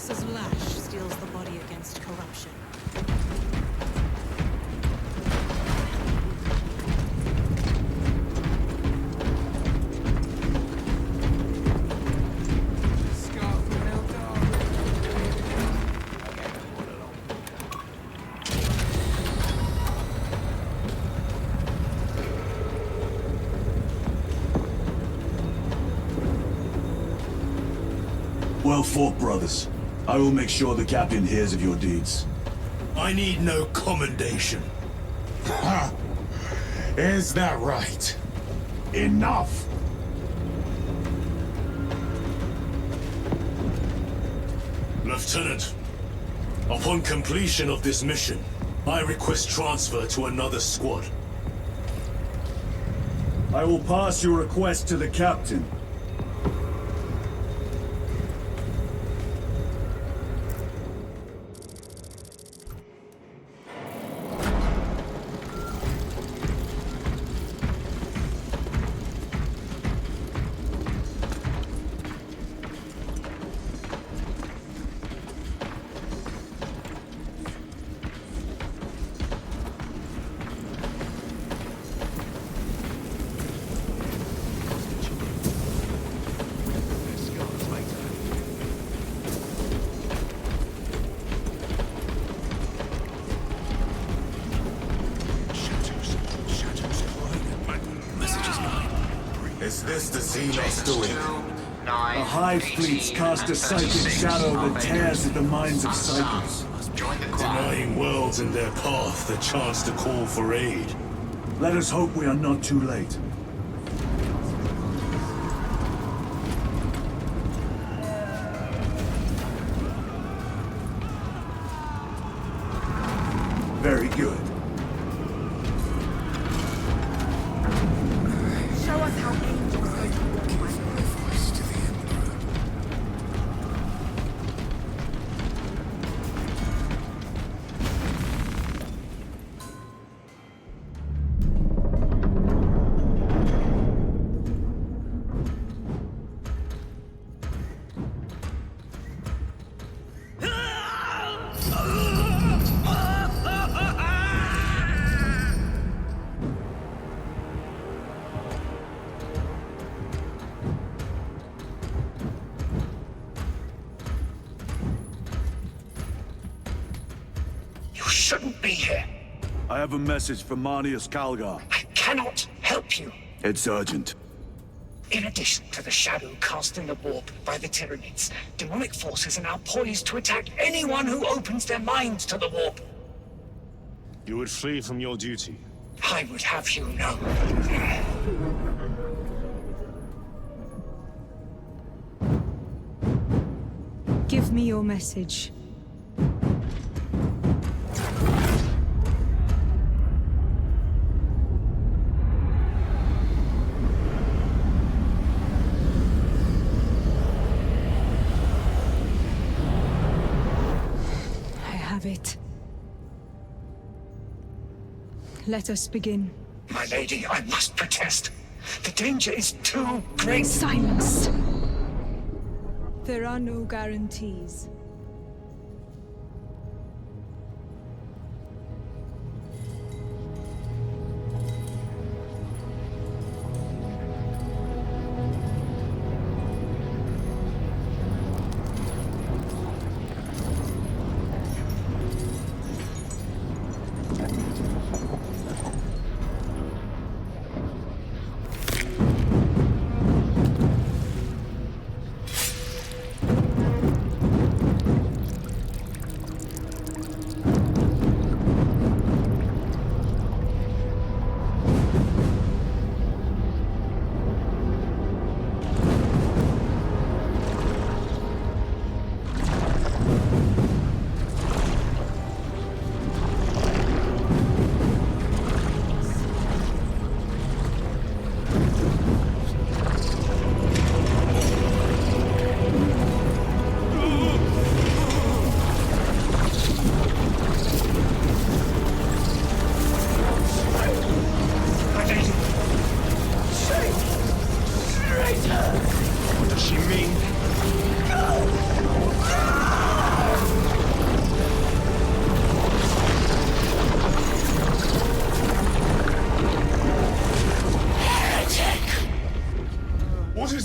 Master's lash steels the body against corruption. Well fought, brothers. I will make sure the captain hears of your deeds. I need no commendation. Ha! Is that right? Enough! Lieutenant, upon completion of this mission, I request transfer to another squad. I will pass your request to the captain. Is this the Xenos doing? The Hive fleets cast a psychic shadow that tears at the minds of psychics. Denying worlds in their path the chance to call for aid. Let us hope we are not too late. Very good. Show us how angels go to war, my lord. Voice to the Emperor. You shouldn't be here. I have a message from Marnius Calgar. I cannot help you. It's urgent. In addition to the shadow cast in the warp by the Tyranids, demonic forces are now poised to attack anyone who opens their minds to the warp. You would flee from your duty. I would have you know. Give me your message. I have it. Let us begin. My lady, I must protest. The danger is too great. Silence! There are no guarantees.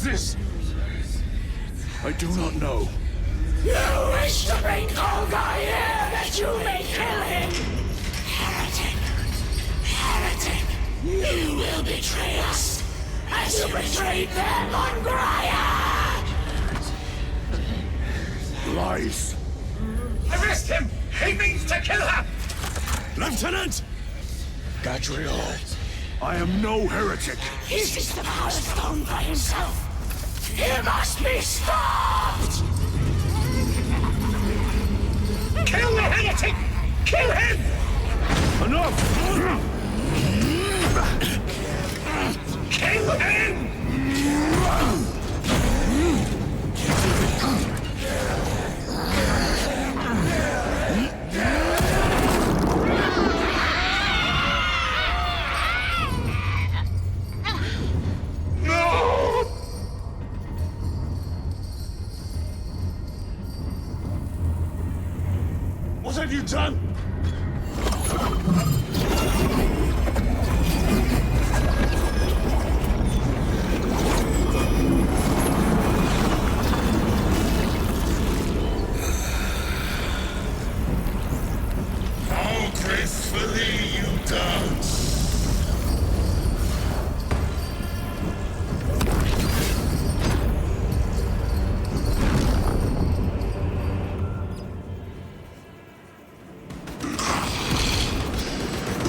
is this? I do not know. You wish to bring Olga here that you may kill him! Heretic! Heretic! You will betray us as you betrayed them on Gaia! Lies. Arrest him! He means to kill her! Lieutenant! Gadriel, I am no heretic. He's just the power stone by himself! He must be stopped! Kill the heretic! Kill him! Enough! Kill him! What have you done? How gracefully you dance.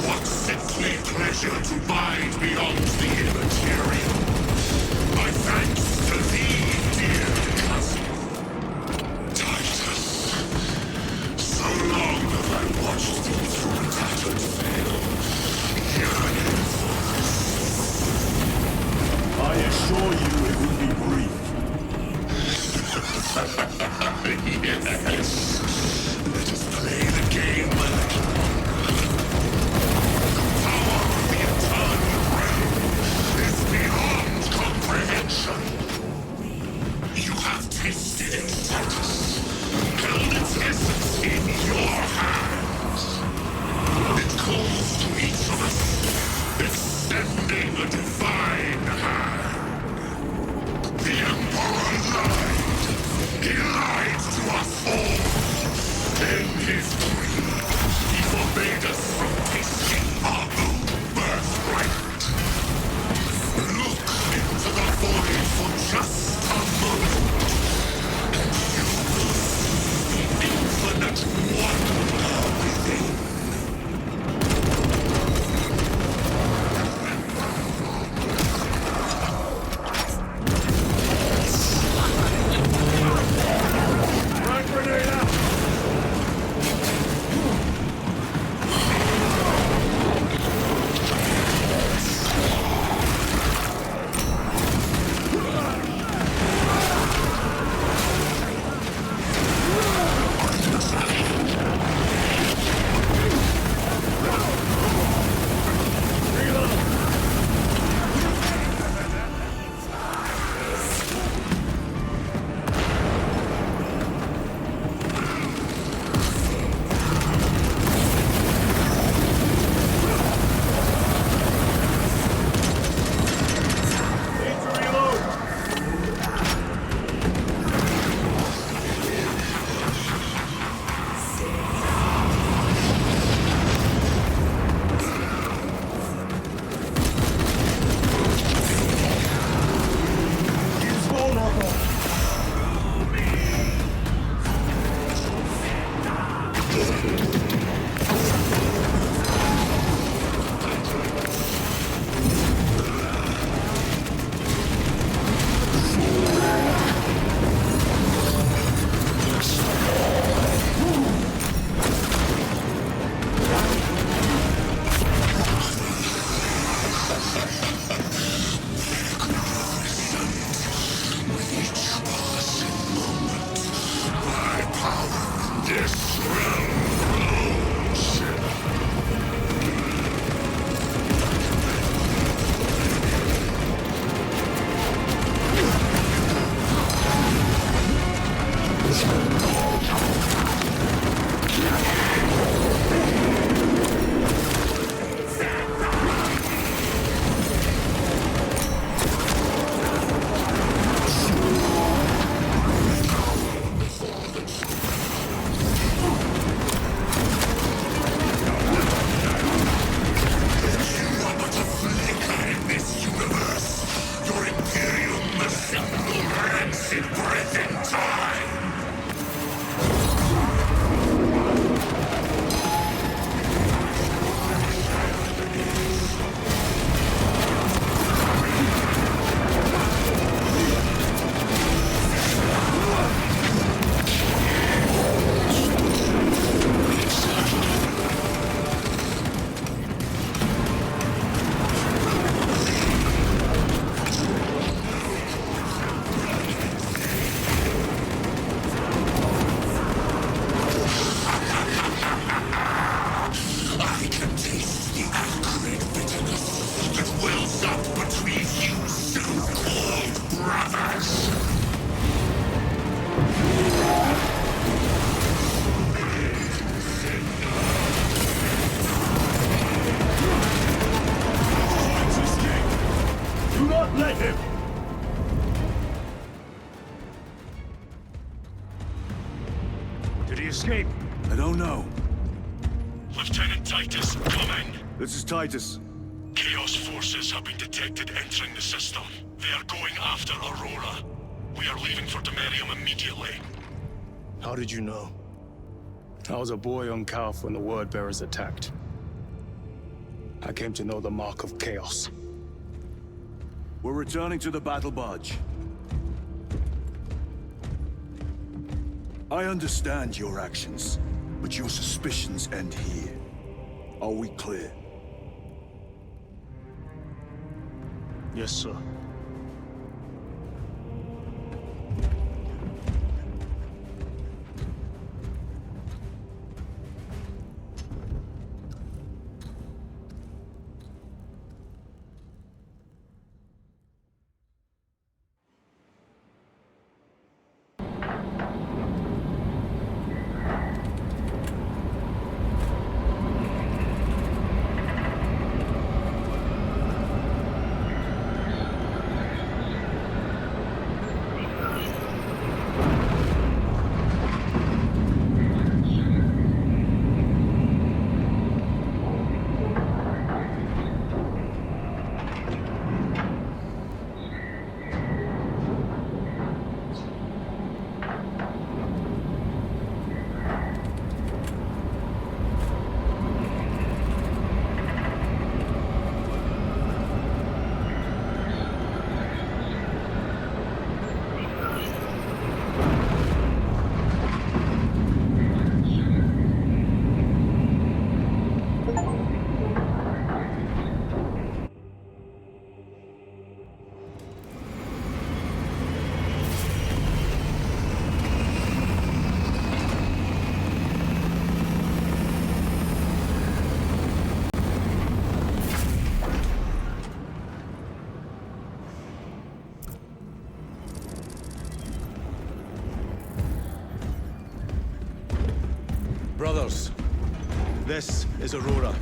What sickly pleasure to bide beyond the immaterial. My thanks to thee, dear cousin. Titus. So long have I watched thee through tattered veil, yearning for I assure you it will be brief. yes. Let us play the game a little longer. The power of the eternal realm is beyond comprehension. You have tasted it, Titus. Held its essence in your hands. It calls to each of us, extending a divine hand. The Emperor lied. He lied to us all. In his dream, he forbade us from tasting our own birthright. Look into the void for just a moment, and you will see the infinite wonder within. Do not let him! Did he escape? I don't know. Lieutenant Titus, come in. This is Titus. Chaos forces have been detected entering the system. They are going after Aurora. We are leaving for Demerium immediately. How did you know? I was a boy on Calf when the Word Bearers attacked. I came to know the mark of chaos. We're returning to the battle barge. I understand your actions, but your suspicions end here. Are we clear? Yes, sir. Brothers, this is Aurora.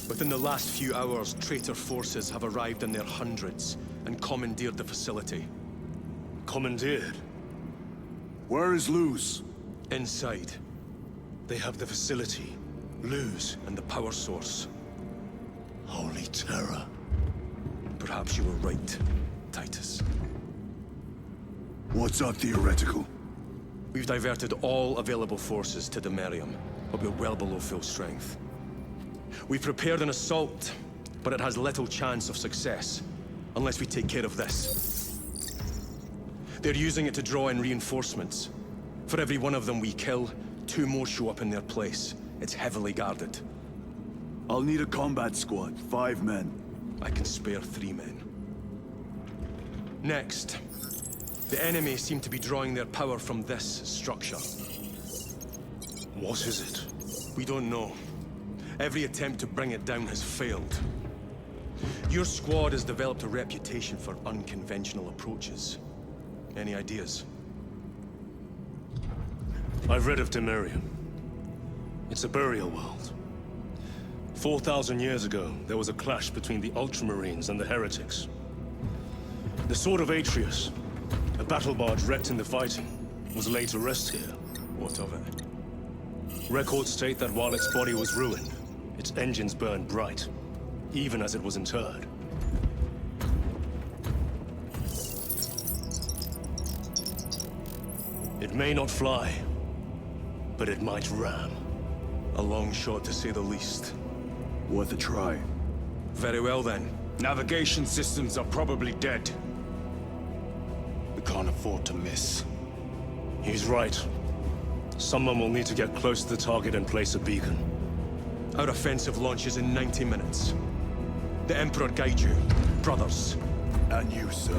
Within the last few hours, traitor forces have arrived in their hundreds and commandeered the facility. Commandeered? Where is Luz? Inside, they have the facility, Luz, and the power source. Holy terror. Perhaps you were right, Titus. What's our theoretical? We've diverted all available forces to Demerium, but we're well below full strength. We've prepared an assault, but it has little chance of success, unless we take care of this. They're using it to draw in reinforcements. For every one of them we kill, 2 more show up in their place. It's heavily guarded. I'll need a combat squad, 5 men. I can spare 3 men. Next, the enemy seem to be drawing their power from this structure. What is it? We don't know. Every attempt to bring it down has failed. Your squad has developed a reputation for unconventional approaches. Any ideas? I've read of Demerium. It's a burial world. 4,000 years ago, there was a clash between the Ultramarines and the Heretics. The Sword of Atreus, a battle barge wrecked in the fighting, was laid to rest here. What of it? Records state that while its body was ruined, its engines burned bright, even as it was interred. It may not fly, but it might ram. A long shot, to say the least. Worth a try. Very well, then. Navigation systems are probably dead. We can't afford to miss. He's right. Someone will need to get close to the target and place a beacon. Our offensive launches in 90 minutes. The Emperor guide you, brothers. And you, sir.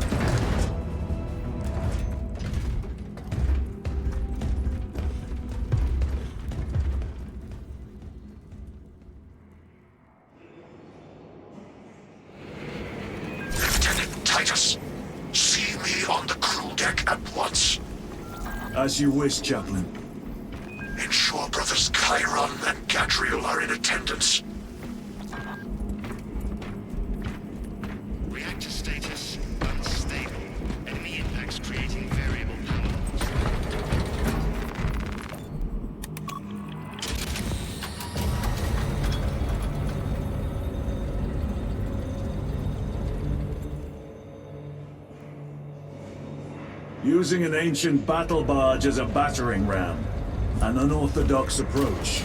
Lieutenant Titus, see me on the crew deck at once. As you wish, Chaplain. Ensure brothers Chiron and Gadriel are in attendance. Reactor state Using an ancient battle barge as a battering ram. An unorthodox approach.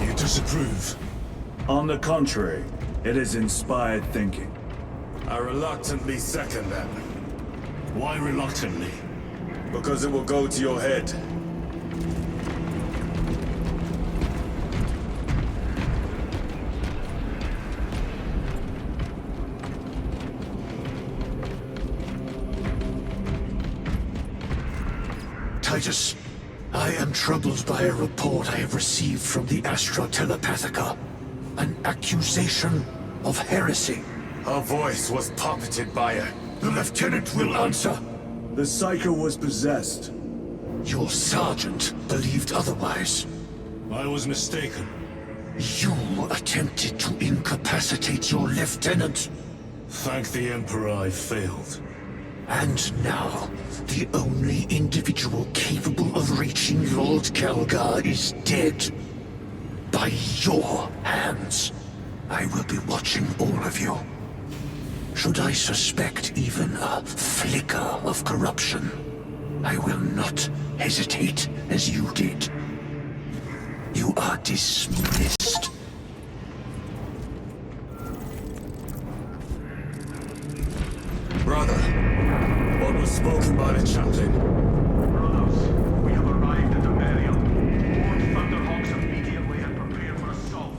You disapprove? On the contrary, it is inspired thinking. I reluctantly second that. Why reluctantly? Because it will go to your head. Titus, I am troubled by a report I have received from the Astra Telepathica. An accusation of heresy. Her voice was puppeted by her. The Lieutenant will answer. The Psycho was possessed. Your sergeant believed otherwise. I was mistaken. You attempted to incapacitate your lieutenant. Thank the Emperor I failed. And now, the only individual capable of reaching Lord Kelgar is dead. By your hands. I will be watching all of you. Should I suspect even a flicker of corruption, I will not hesitate as you did. You are dismissed. Brother, what was spoken by the chaplain? Brothers, we have arrived at the Merium. Board Thunderhawks immediately and prepare for assault.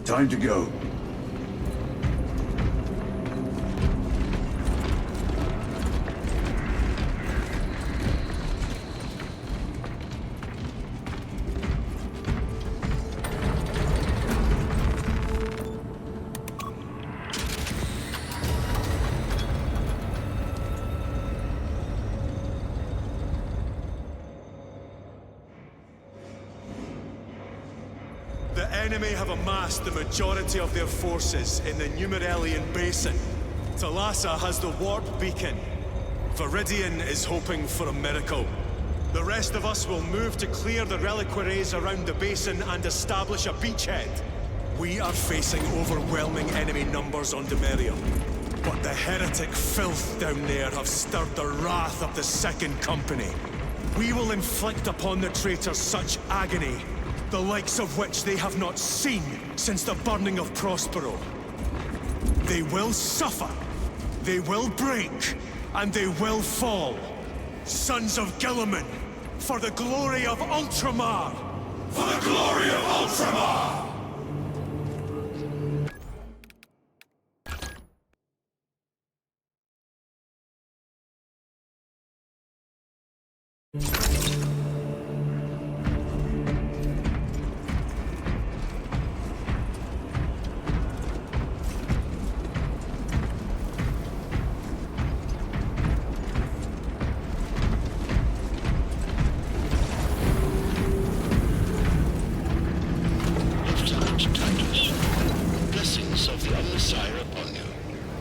Time to go. The enemy have amassed the majority of their forces in the Numeralian Basin. Talassa has the warp beacon. Viridian is hoping for a miracle. The rest of us will move to clear the reliquaries around the basin and establish a beachhead. We are facing overwhelming enemy numbers on Demerium. But the heretic filth down there have stirred the wrath of the Second Company. We will inflict upon the traitors such agony, the likes of which they have not seen since the burning of Prospero. They will suffer, they will break, and they will fall. Sons of Gilliman, for the glory of Ultramar! For the glory of Ultramar!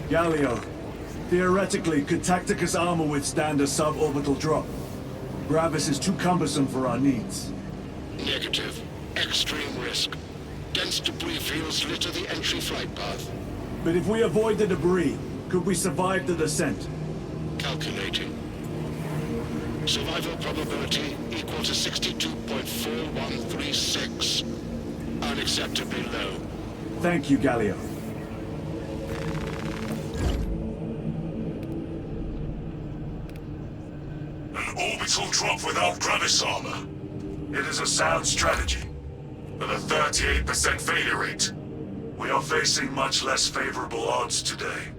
Galio, theoretically, could Tacticus armor withstand a suborbital drop? Gravis is too cumbersome for our needs. Negative. Extreme risk. Dense debris fields litter the entry flight path. But if we avoid the debris, could we survive the descent? Calculating. Survival probability equal to 62.4136. Unacceptably low. Thank you, Galio. Orbital drop without Gravis armor. It is a sound strategy, with a 38% failure rate. We are facing much less favorable odds today.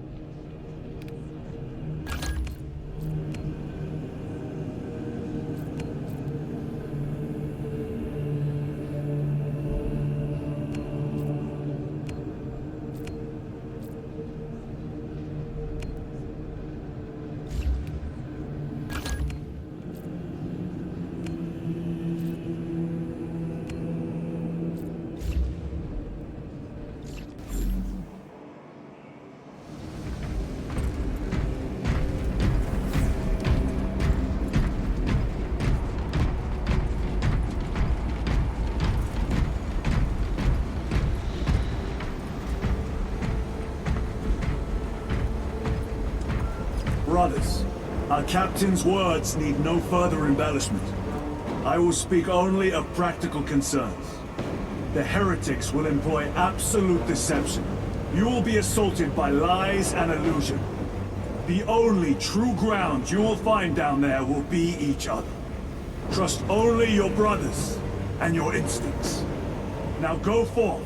Brothers, Our captain's words need no further embellishment. I will speak only of practical concerns. The heretics will employ absolute deception. You will be assaulted by lies and illusion. The only true ground you will find down there will be each other. Trust only your brothers and your instincts. Now go forth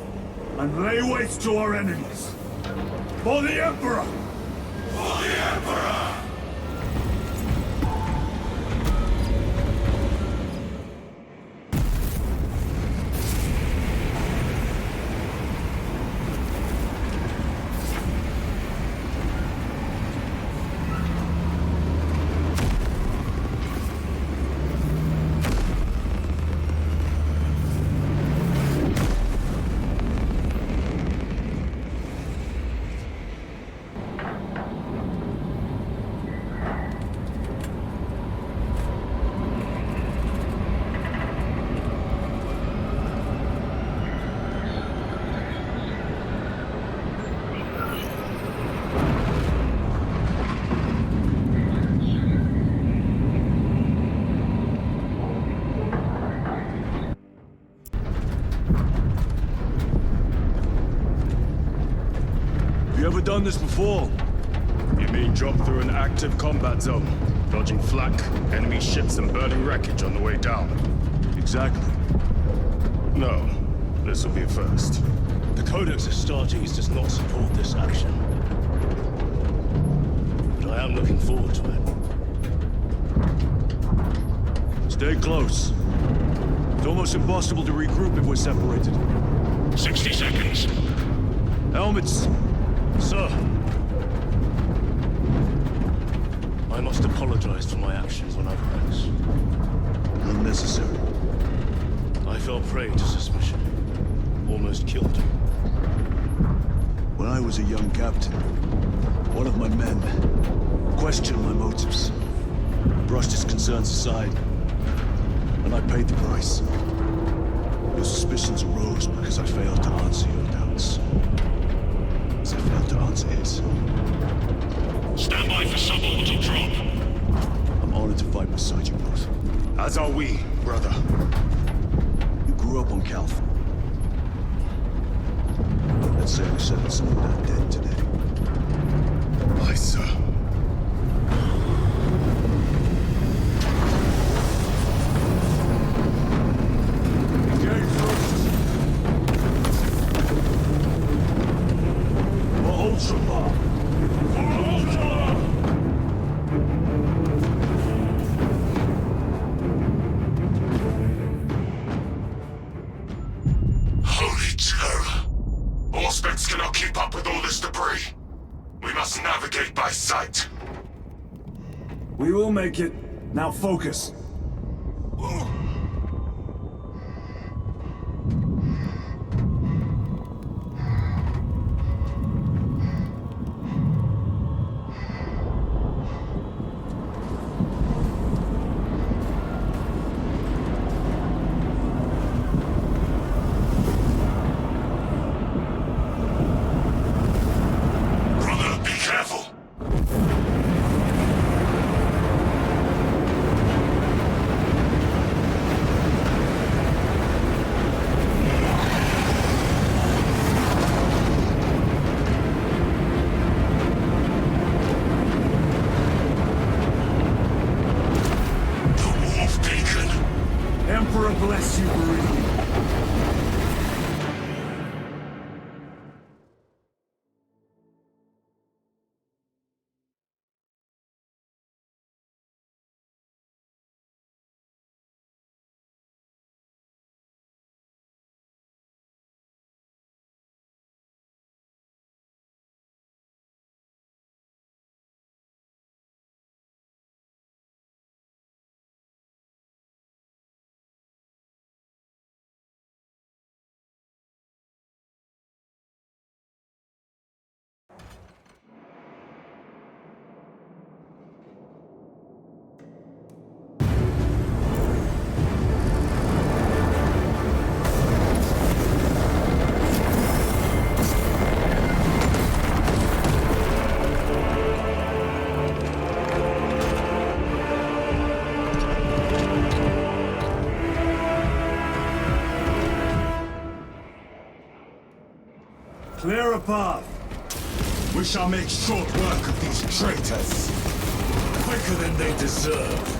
and lay waste to our enemies. For the Emperor! For the Emperor! You ever done this before? You mean drop through an active combat zone, dodging flak, enemy ships and burning wreckage on the way down? Exactly. No. This will be a first. The Codex Astartes does not support this action. But I am looking forward to it. Stay close. It's almost impossible to regroup if we're separated. 60 seconds. Helmets! Sir! I must apologize for my actions on Abrax. Unnecessary. I fell prey to suspicion. Almost killed him. When I was a young captain, one of my men questioned my motives, brushed his concerns aside, and I paid the price. Your suspicions arose because I failed to answer your doubts. As I failed to answer his. Stand by for suborbital drop. I'm honored to fight beside you both. As are we, brother. You grew up on Calth. Let's say we settled some of that debt today. Aye, sir. Engage first. For Ultramar. For Ultramar! Holy terror. Auspex cannot keep up with all this debris. We must navigate by sight. We will make it. Now focus. Brother, be careful. The Wolf Beacon. Emperor bless you, Meridian. our path. We shall make short work of these traitors. Quicker than they deserve.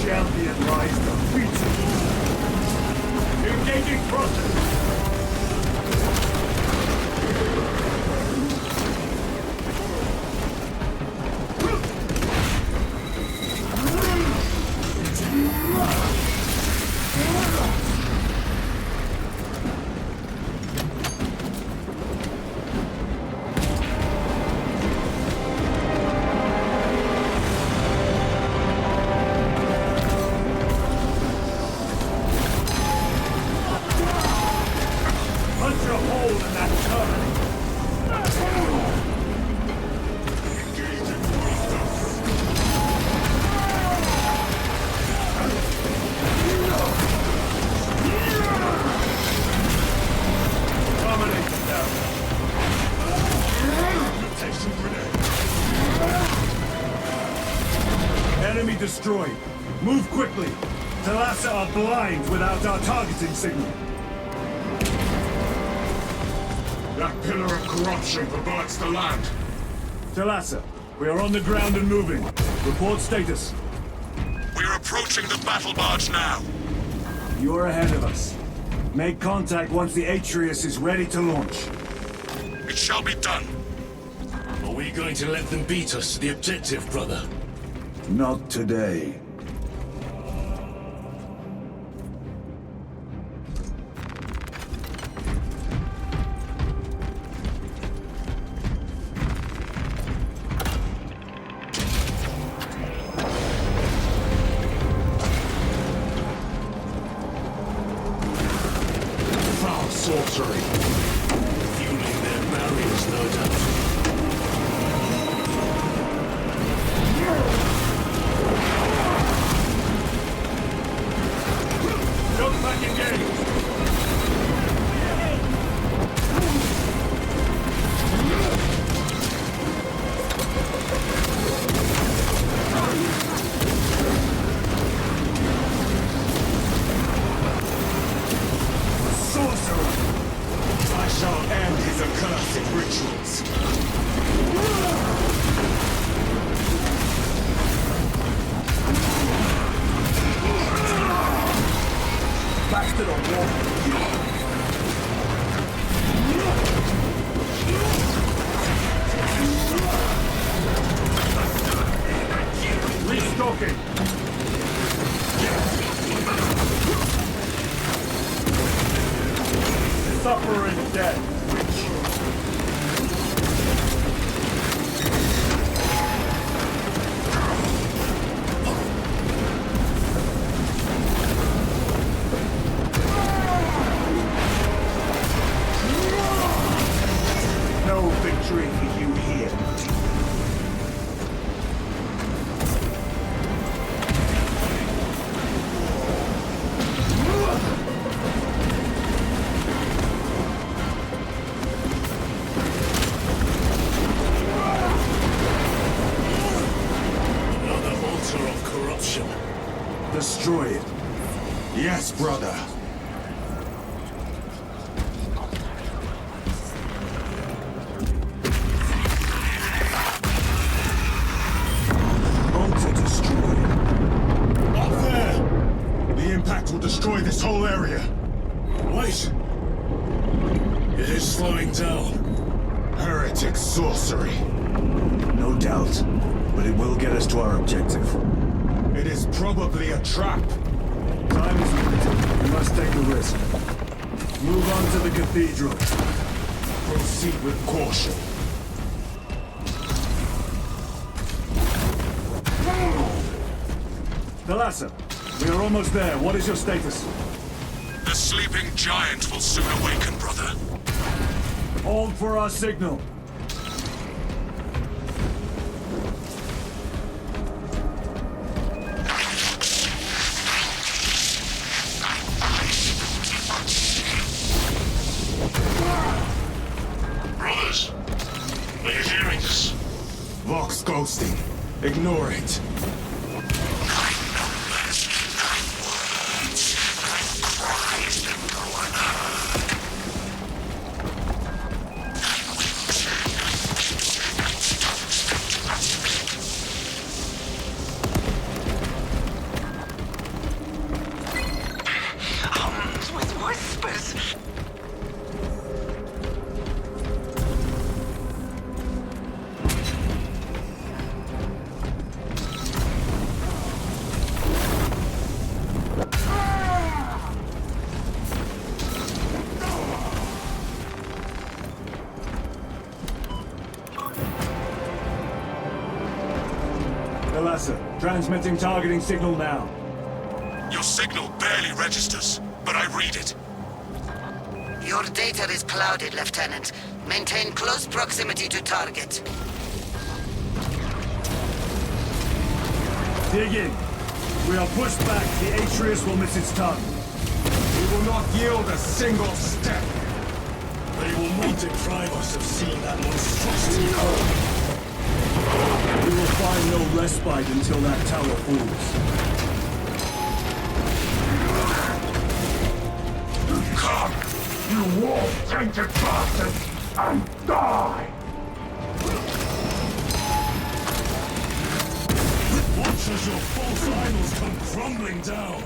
Champion lies defeated. Engaging process. Enemy destroyed. Move quickly. Talassa are blind without our targeting signal. That pillar of corruption perverts the land. Talassa, we are on the ground and moving. Report status. We're approaching the battle barge now. You're ahead of us. Make contact once the Atreus is ready to launch. It shall be done. Are we going to let them beat us to the objective, brother? Not today. Foul sorcery. Fueling their barriers, no doubt. Jump back engaged! Sorcerer! I shall end his accursed rituals. Back to the wall! Restocking! Suffer in death! No victory for you here. Another altar of corruption. Destroy it. Yes, brother. Altar destroyed. Up there! The impact will destroy this whole area. crumbling down. Heretic sorcery. No doubt. But it will get us to our objective. It is probably a trap. Time is limited. We must take the risk. Move on to the cathedral. Proceed with caution. Thalassa, we are almost there. What is your status? The sleeping giant will soon awaken, brother. Hold for our signal. Brothers, are you hearing this? Vox ghosting. Ignore it. With whispers. Thalassa, transmitting targeting signal now. Your signal barely registers, but I read it. Your data is clouded, Lieutenant. Maintain close proximity to target. Dig in. We are pushed back. The Atreus will miss its tongue. We will not yield a single step. They will not deprive us of seeing that monstrosity. We will find no respite until that tower falls. Come, you wolf-tainted bastards, and die! Watch as your false idols come crumbling down.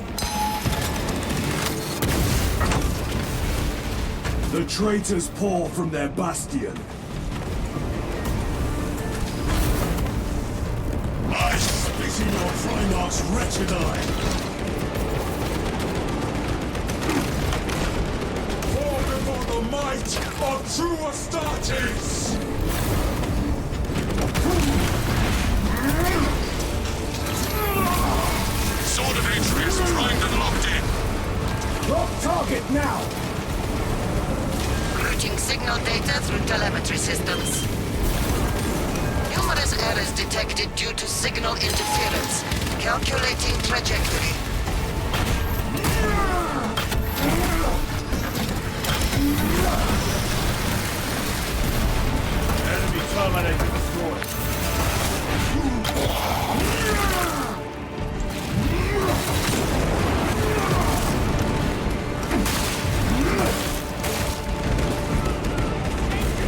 The traitors pour from their bastion. I spit in your Primarch's wretched eye. Fall before the might of true Astartes! Sword of Atreus primed and locked in. Lock target now! Routing signal data through telemetry systems. Numerous errors detected due to signal interference. Calculating trajectory. Enemy terminated destroyed.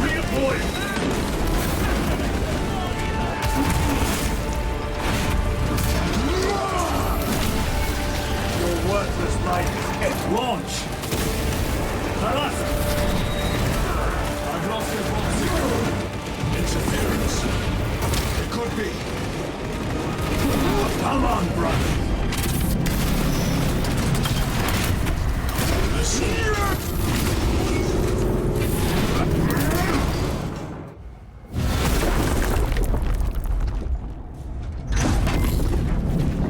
Redeploy! Your worthless light is launch! Thalassa! I've lost your bomb signal. Interference. It could be. Come on, brother!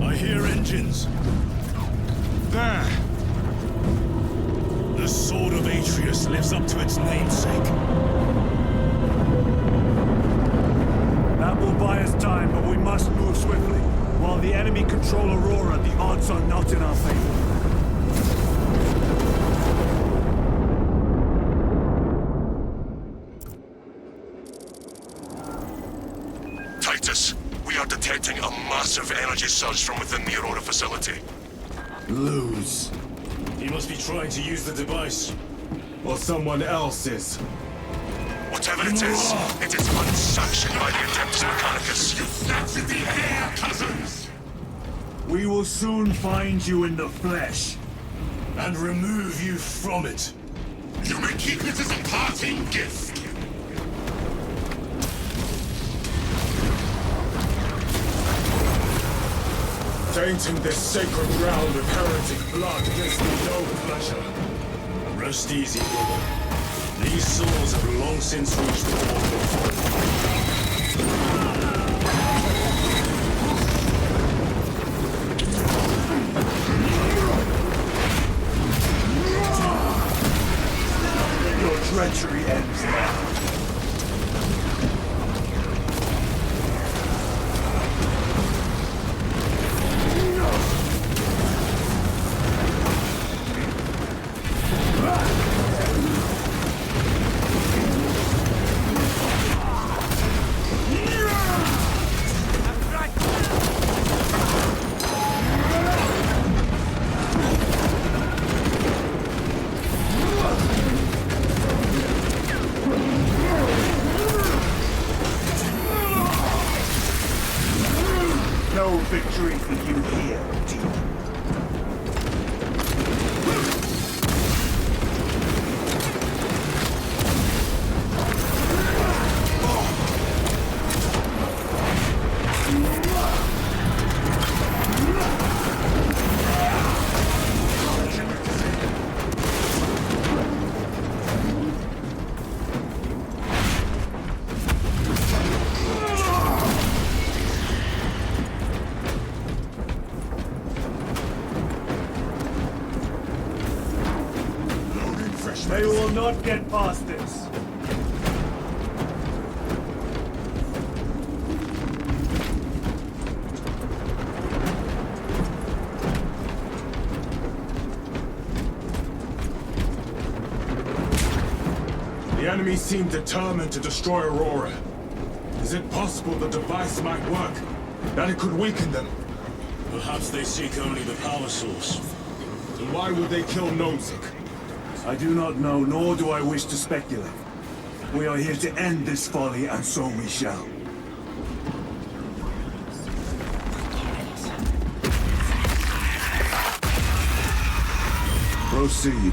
I hear engines. There! The Sword of Atreus lives up to its namesake. That will buy us time, but we must move swiftly. While the enemy control Aurora, the odds are not in our favor. Titus, we are detecting a massive energy surge from within the Aurora facility. Lose. He must be trying to use the device. Or someone else is. Whatever it is unsanctioned by the Adeptus Mechanicus. You snatch at the air, cousins! We will soon find you in the flesh. And remove you from it. You may keep it as a parting gift. Tainting this sacred ground of heretic blood gives me no pleasure. Rest easy, brother. These souls have long since reached the portal of Your treachery ends now. No victory for you here, demon. They will not get past this. The enemy seem determined to destroy Aurora. Is it possible the device might work? That it could weaken them? Perhaps they seek only the power source. Then why would they kill Nozick? I do not know, nor do I wish to speculate. We are here to end this folly, and so we shall. Proceed.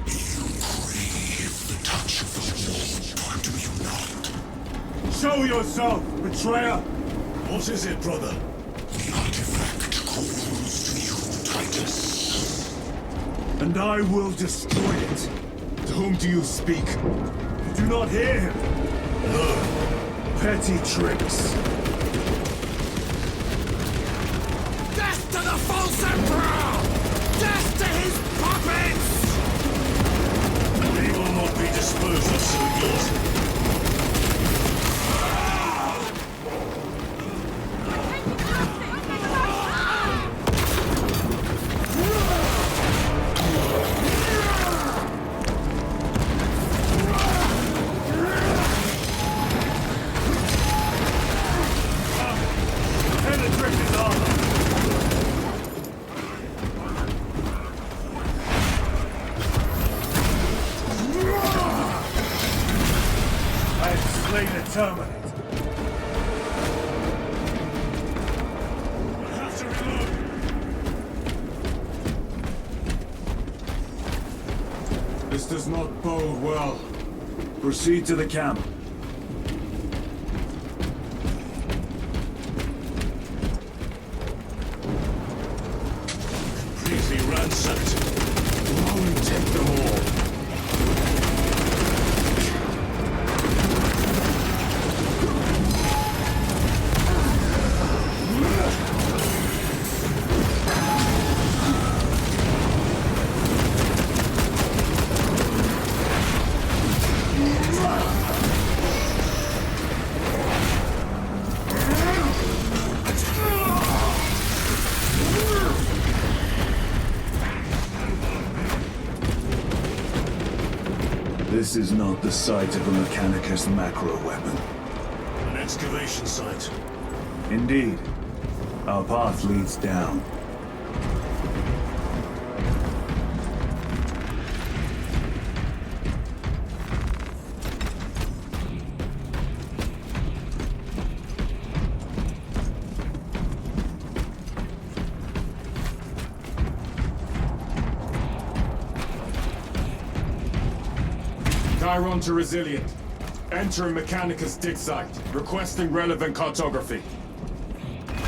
You crave the touch of the warp, do you not? Show yourself, betrayer! What is it, brother? The artifact calls to you, Titus. And I will destroy it. To whom do you speak? You do not hear him. No. Petty tricks. Death to the false emperor! Death to his puppets! They will not be disposed of so easily. Terminate. This does not bode well. Proceed to the camp. Completely ransacked. We'll only take them all. This is not the site of a Mechanicus macro weapon. An excavation site. Indeed. Our path leads down. Chiron to Resilient. Enter Mechanicus dig site, requesting relevant cartography.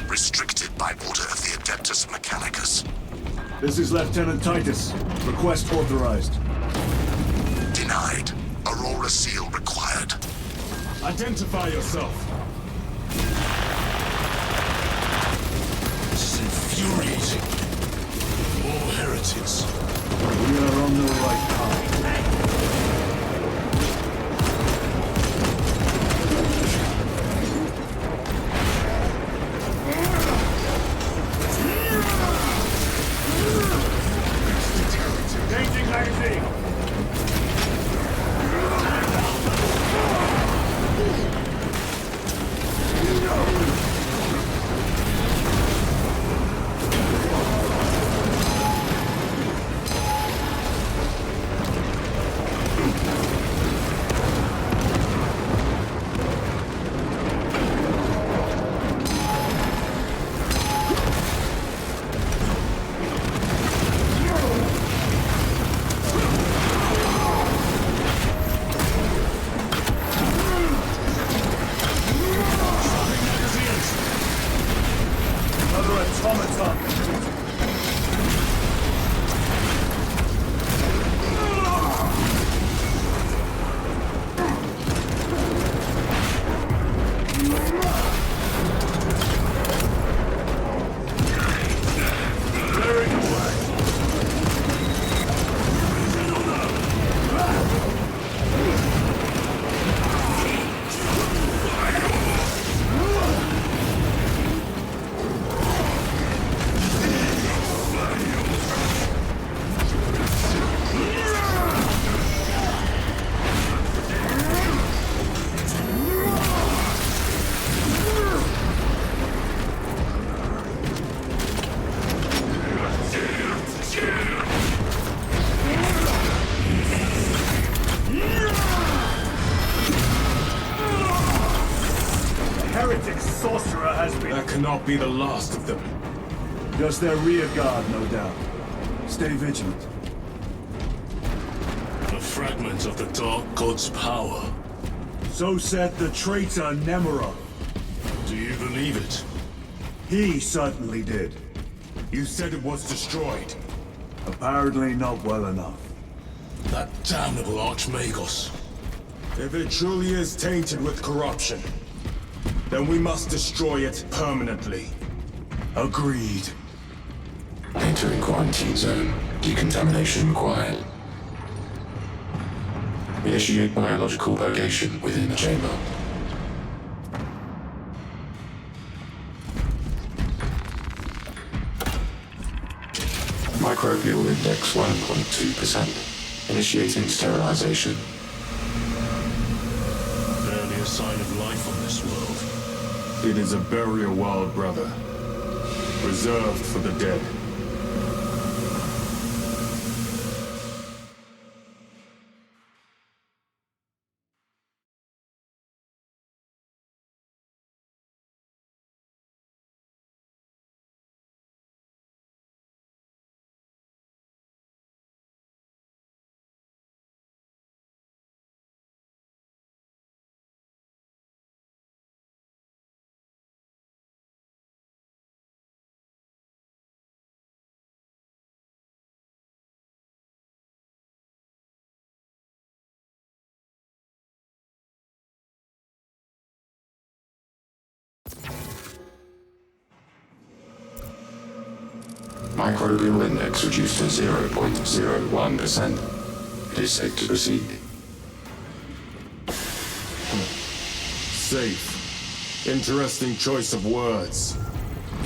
Restricted by order of the Adeptus Mechanicus. This is Lieutenant Titus. Request authorized. Denied. Aurora seal required. Identify yourself. This is infuriating. More heretics. We are on the right path. Changing magazine. That cannot be the last of them. Just their rear guard, no doubt. Stay vigilant. A fragment of the Dark God's power. So said the traitor Nemerov. Do you believe it? He certainly did. You said it was destroyed. Apparently not well enough. That damnable Archmagos. If it truly is tainted with corruption, then we must destroy it permanently. Agreed. Entering quarantine zone. Decontamination required. Initiate biological purgation within the chamber. Microbial index 1.2%. Initiating sterilization. Barely a sign of life on this world. It is a burial world, brother. Reserved for the dead. Microbial index reduced to 0.01%. It is safe to proceed. Safe. Interesting choice of words.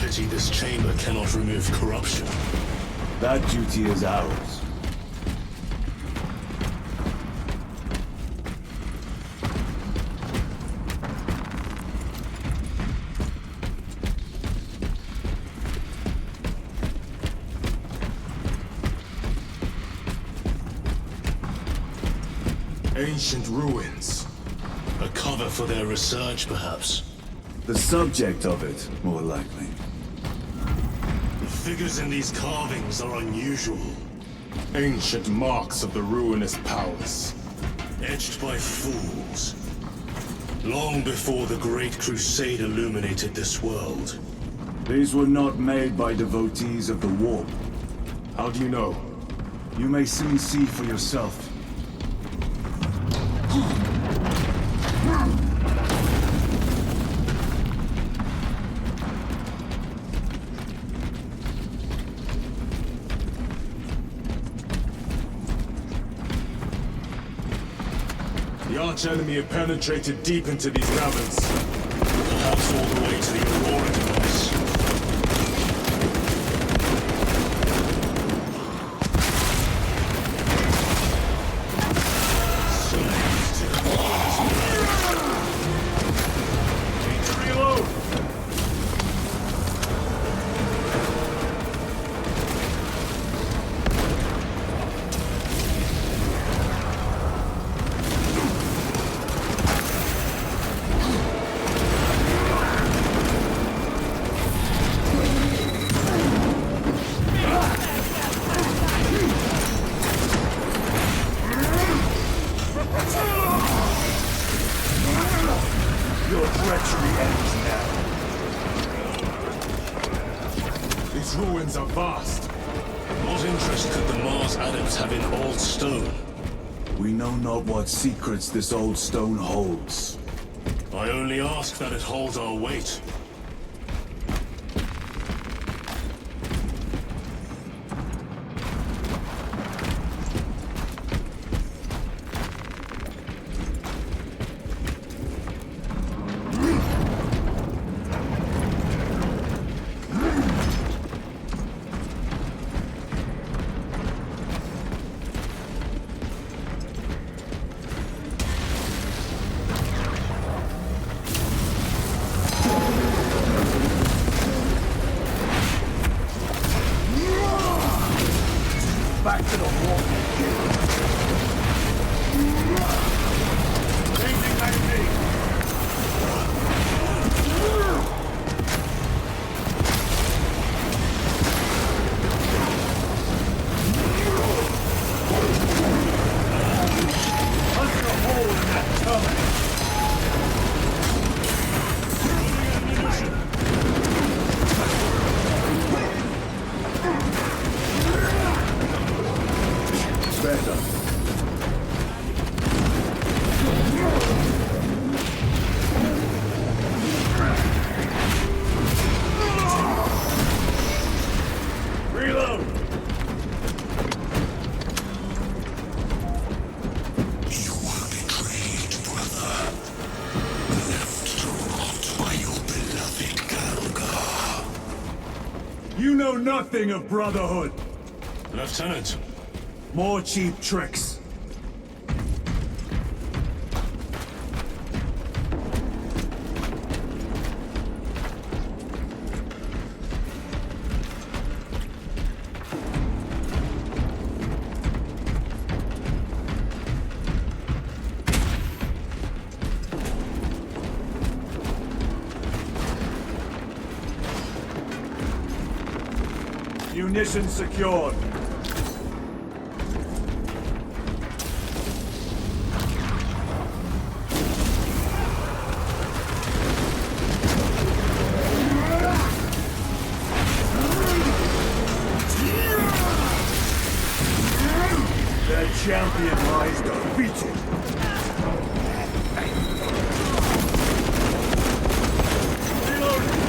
Pity this chamber cannot remove corruption. That duty is ours. Ancient ruins. A cover for their research, perhaps. The subject of it, more likely. The figures in these carvings are unusual. Ancient marks of the ruinous powers. Edged by fools. Long before the Great Crusade illuminated this world. These were not made by devotees of the warp. How do you know? You may soon see for yourself. The arch-enemy have penetrated deep into these caverns. Perhaps all the way to the Aurora device. Need to reload! Your treachery ends now. These ruins are vast. What interest could the Mars adepts have in old stone? We know not what secrets this old stone holds. I only ask that it holds our weight. Back to the wall. Changing magazine. Punch a hole in that terminal. Better. Reload! You were betrayed, brother. Left to rot by your beloved Galgar. You know nothing of brotherhood. Lieutenant, More cheap tricks. Munitions secured. Their champion lies defeated. Reloading.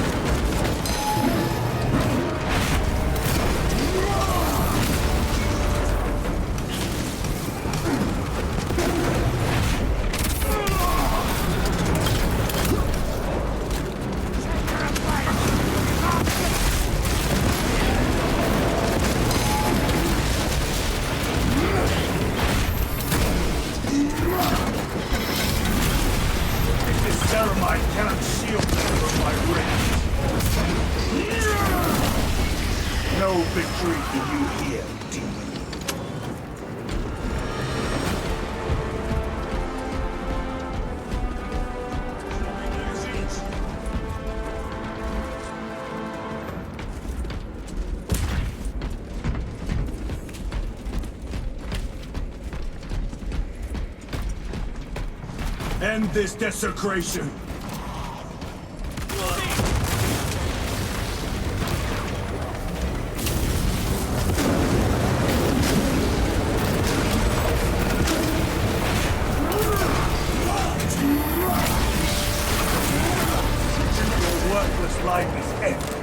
Ceramide cannot shield me from my wrist. No victory for you here, demon. End this desecration! Your worthless life is empty.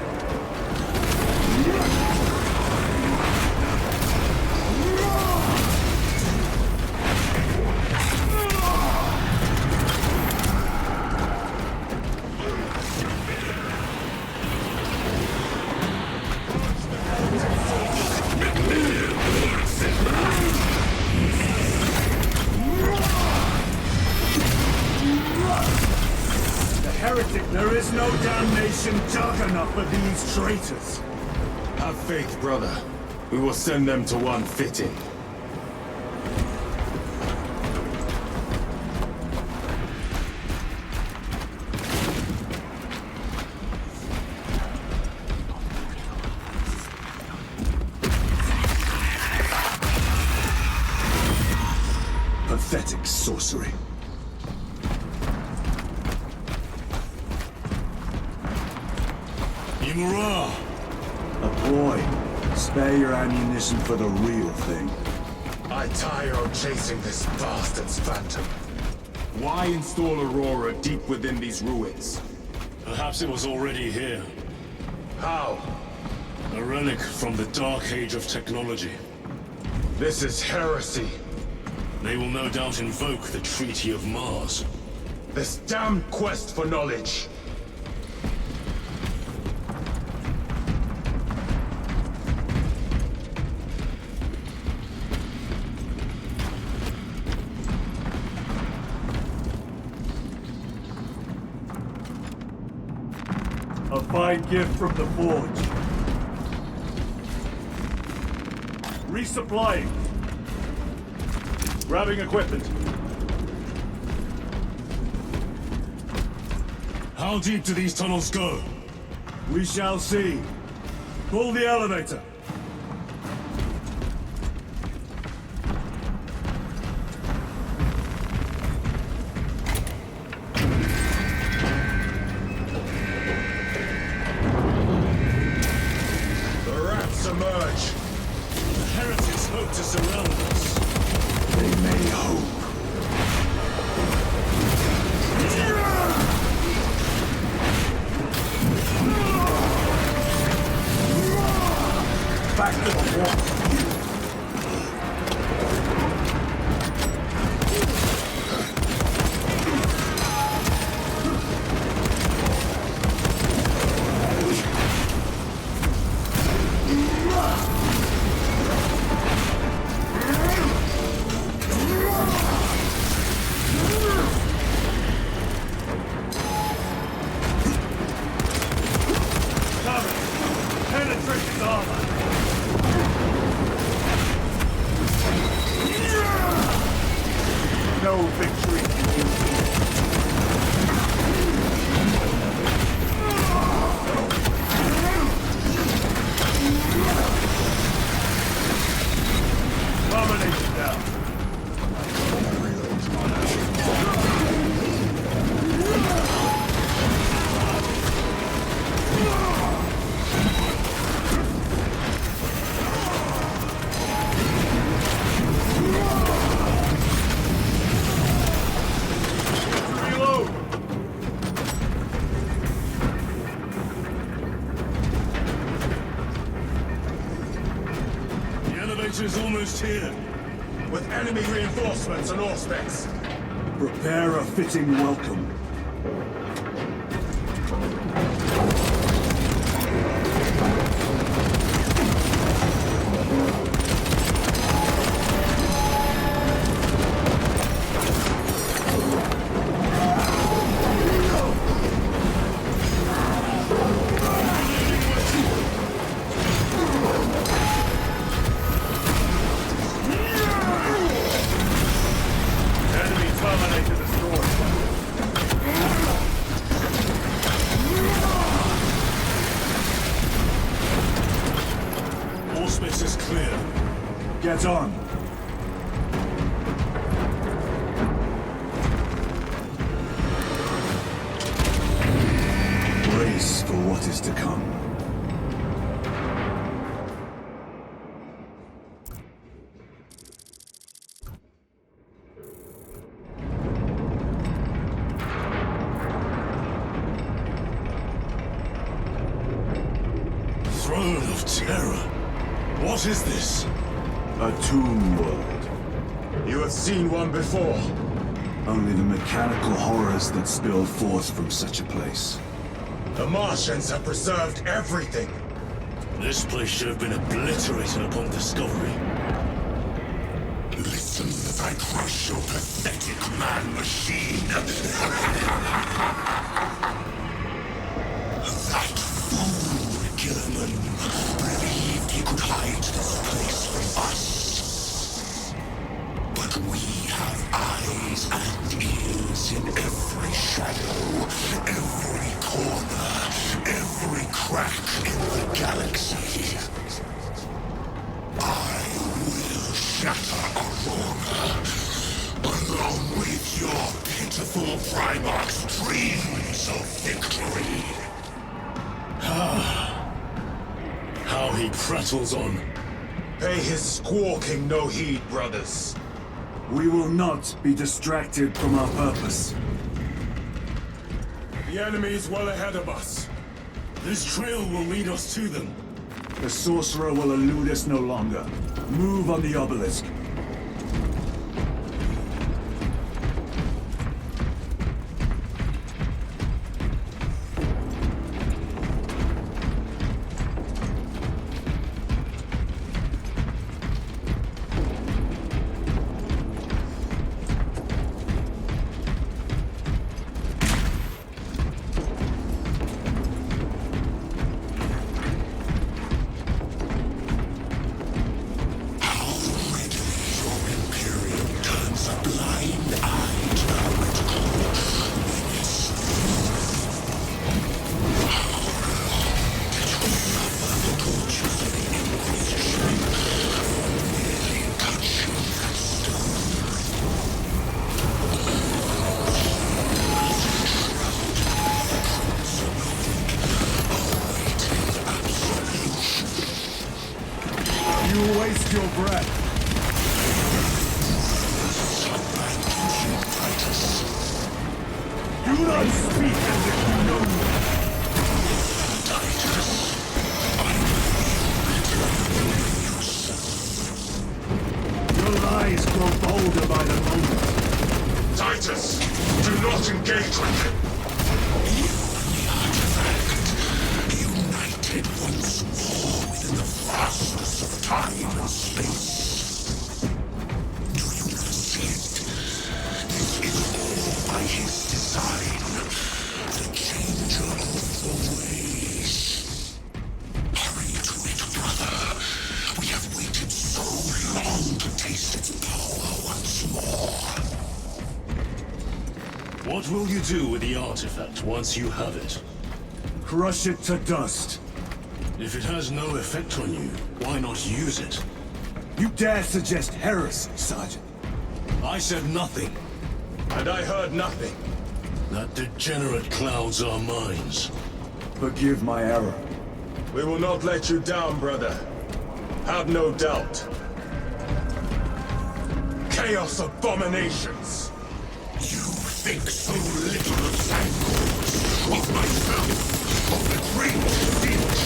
Heretic, there is no damnation dark enough for these traitors. Have faith, brother. We will send them to one fitting. Pathetic sorcery. Imura! A boy. Spare your ammunition for the real thing. I tire of chasing this bastard's phantom. Why install Aurora deep within these ruins? Perhaps it was already here. How? A relic from the Dark Age of technology. This is heresy. They will no doubt invoke the Treaty of Mars. This damned quest for knowledge. A fine gift from the Forge. Resupplying. Grabbing equipment. How deep do these tunnels go? We shall see. Pull the elevator. The rats emerge. The heretics hope to surround us. They may hope. Back to the wall. Penetrate his armor! No victory can you domination down. Reload! The elevator's almost here. With enemy reinforcements and aspects. Prepare a fitting welcome. Enemy Terminator destroyed. All space is clear. Get on. what is to come. Throne of Terror? What is this? A tomb world. You have seen one before. Only the mechanical horrors that spill forth from such a place. The Martians have preserved everything. This place should have been obliterated upon discovery. Listen as I crush your pathetic man-machine. That fool, Gilliman, believed he could hide this place from us. But we have eyes and ears in every shadow, every corner, every crack in the galaxy. I will shatter Aurora, along with your pitiful Primarch's dreams of victory. How he prattles on. Pay his squawking no heed, brothers. We will not be distracted from our purpose. The enemy is well ahead of us. This trail will lead us to them. The sorcerer will elude us no longer. Move on the obelisk. You waste your breath. Do not speak as if you know me. Your lies grow bolder by the moment. Titus, do not engage with him. United once more within the vastness of time and space. Do you not see it? This is all by his design. The changer of the ways. Hurry to it, brother. We have waited so long to taste its power once more. What will you do with the artifact once you have it? Crush it to dust. If it has no effect on you, why not use it? You dare suggest heresy, Sergeant? I said nothing. And I heard nothing. That degenerate clouds our minds. Forgive my error. We will not let you down, brother. Have no doubt. Chaos abominations! You think so little of Sangors, of myself, of the great Finch.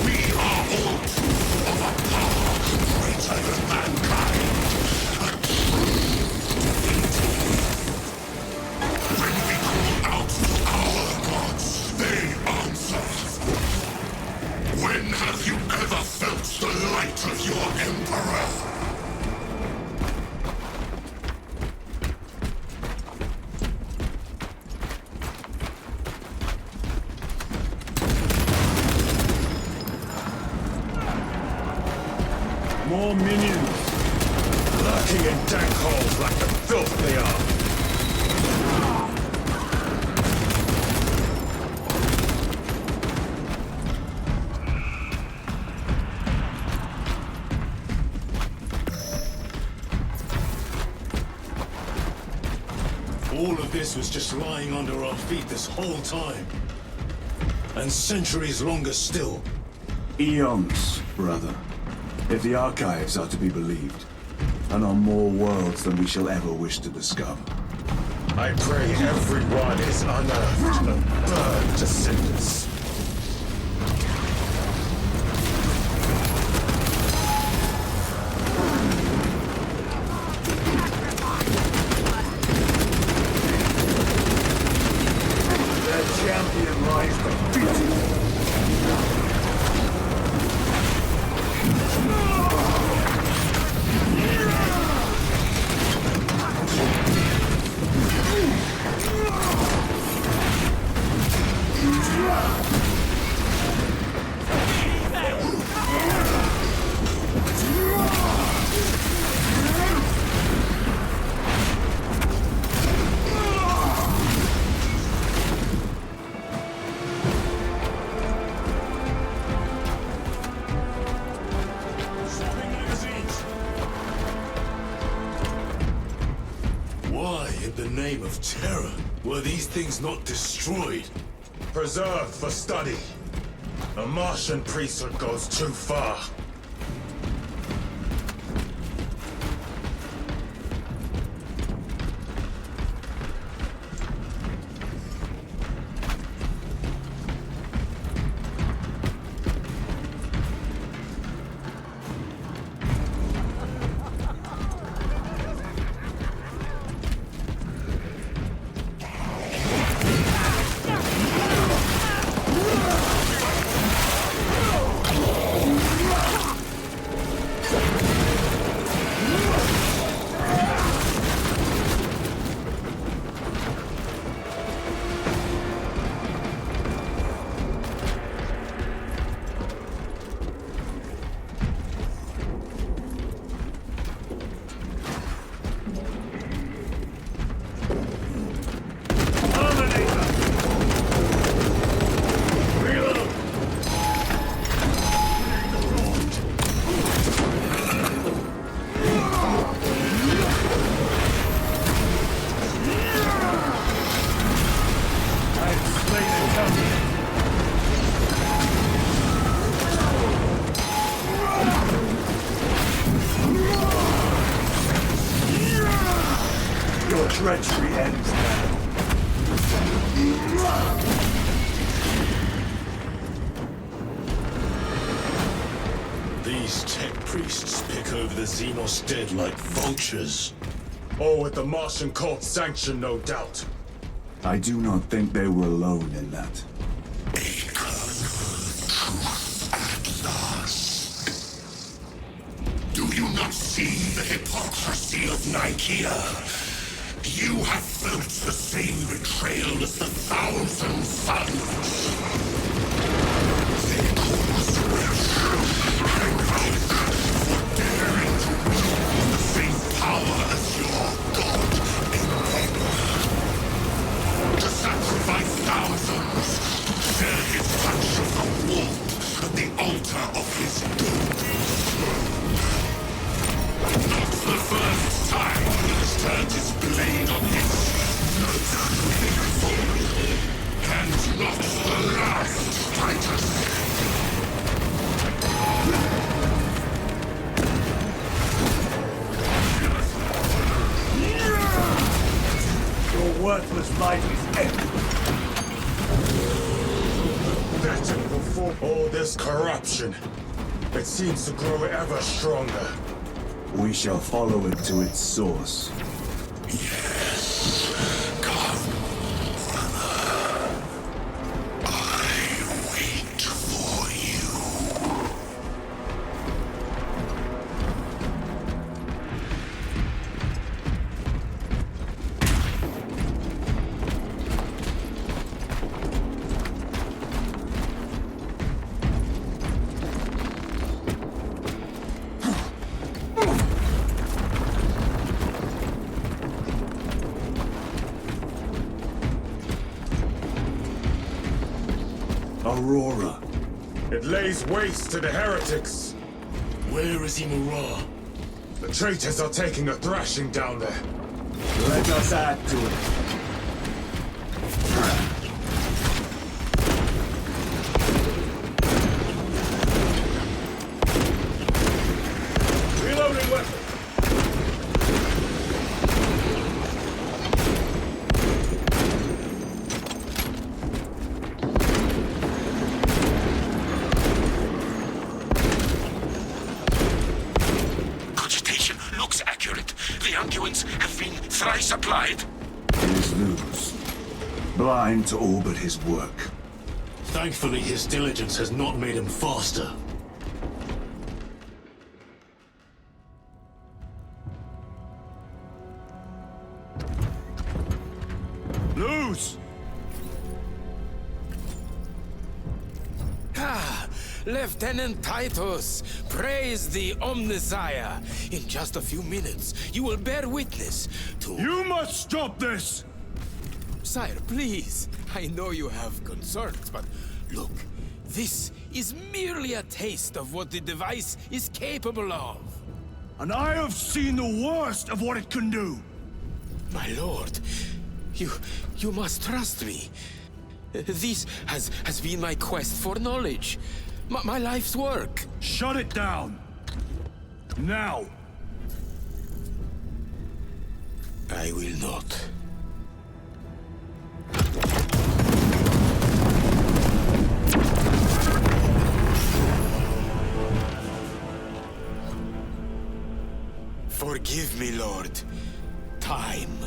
We are all proof of a power greater than mankind. A true divinity. When we call out to our gods, they answer. When have you ever felt the light of your Emperor? More minions! Lurking in dank holes like the filth they are. All of this was just lying under our feet this whole time. And centuries longer still. Eons, brother. If the archives are to be believed. And on more worlds than we shall ever wish to discover. I pray everyone is unearthed and burned to cinders. Their champion lies defeated. Why, in the name of terror, were these things not destroyed? Preserved for study. A Martian priesthood goes too far. Your treachery ends now. These tech priests pick over the Xenos dead like vultures. All with the Martian cult's sanction, no doubt. I do not think they were alone in that. Do you not see the hypocrisy of Nicaea? You have felt the same betrayal as the Thousand Suns. They cause resurrection and vengeance for daring to wield the same power as your god Emperor. To sacrifice thousands, to share his touch of the warp at the altar of his golden throne. Not the first time he has turned his blade on his and not the last, Titus. Your worthless life is empty. Pathetic before all this corruption. It seems to grow ever stronger. We shall follow it to its source. Yes, come, brother. I wait for you. Aurora. It lays waste to the heretics. Where is Imura? The traitors are taking a thrashing down there. Let us add to it. MacGuffin thrice applied? He's loose. Blind to all but his work. Thankfully, his diligence has not made him faster. Lose! Ah, Lieutenant Titus, praise the Omnisire. In just a few minutes, you will bear witness to... You must stop this! Sire, please. I know you have concerns, but look, this is merely a taste of what the device is capable of. And I have seen the worst of what it can do! My lord, you must trust me. This has been my quest for knowledge. My life's work. Shut it down! Now! I will not. Forgive me, Lord. Time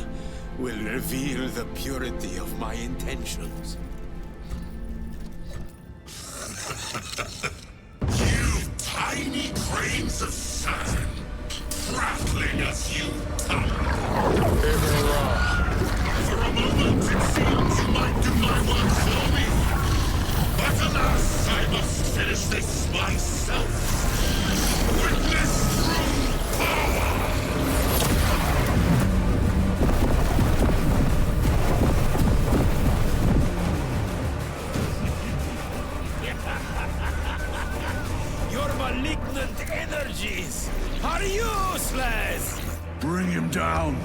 will reveal the purity of my intentions. You tiny grains of sand, prattling as you come. For a moment it seems you might do my work for me. But alas, I must finish this myself. Witness true power! Your malignant energies are useless! Bring him down!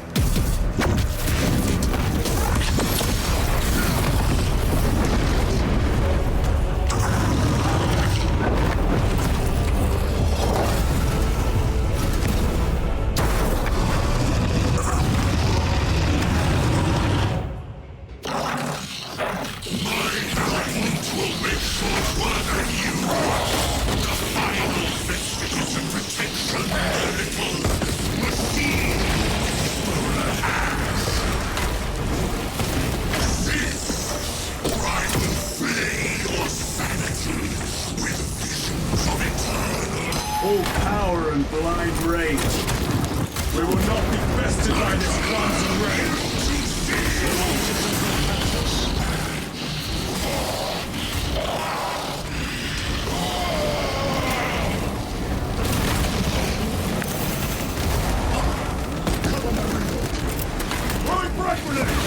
Full power and blind rage. We will not be bested by this clumsy rage. Throwing breath grenade!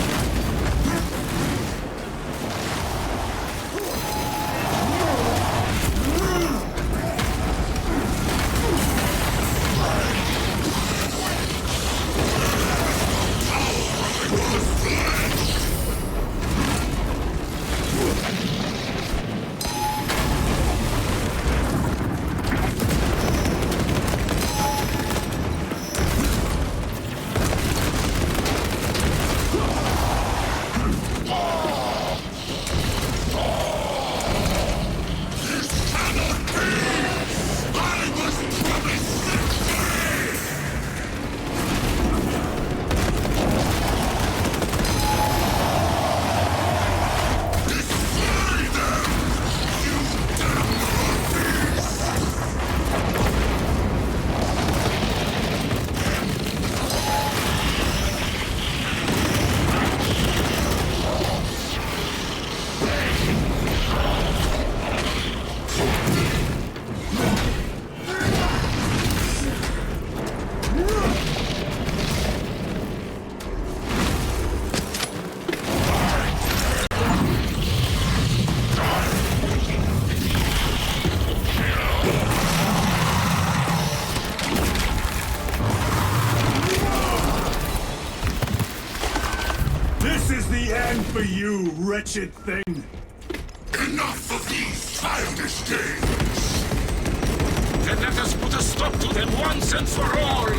This is the end for you, wretched thing! Enough of these childish games! Then let us put a stop to them once and for all!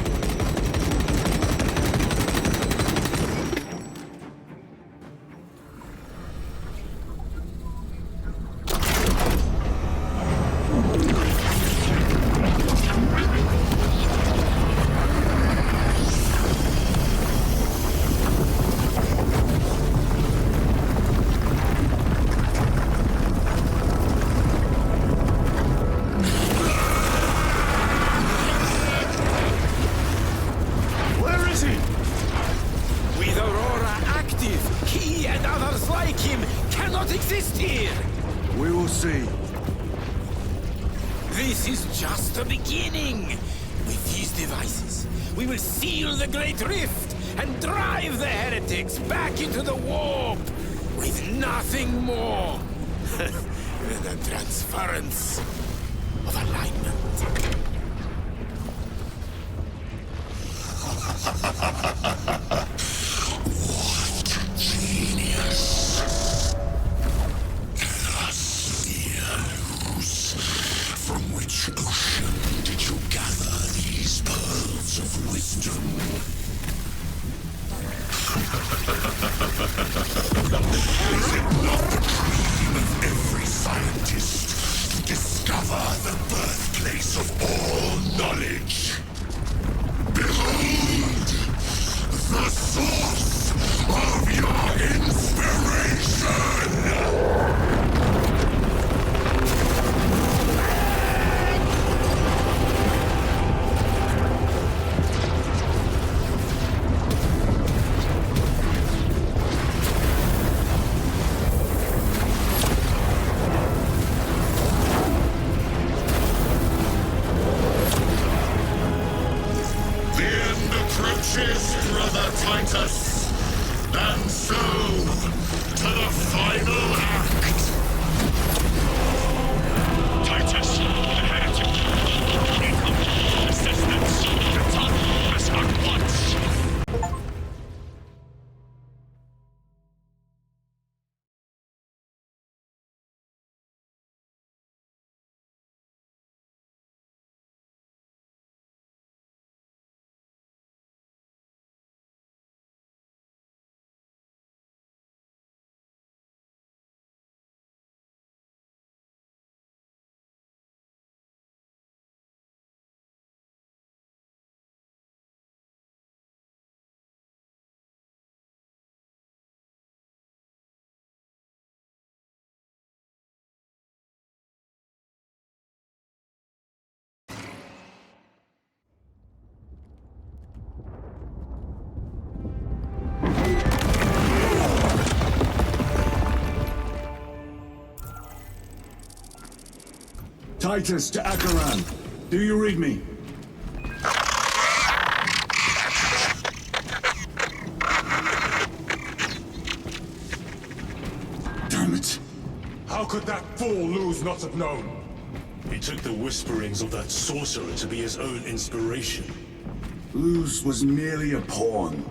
and others like him cannot exist here! We will see. This is just the beginning! With these devices, we will seal the Great Rift and drive the heretics back into the warp with nothing more than the transference of alignment. What genius! From which ocean did you gather these pearls of wisdom? Is it not the dream of every scientist to discover the birthplace of all knowledge? Behold, the source of your inspiration! Brother Titus, and so to the final act. Titus, the heretic. Recon, assistance, return us at once. Titus to Acheran. Do you read me? Damn it! How could that fool Luz not have known? He took the whisperings of that sorcerer to be his own inspiration. Luz was merely a pawn.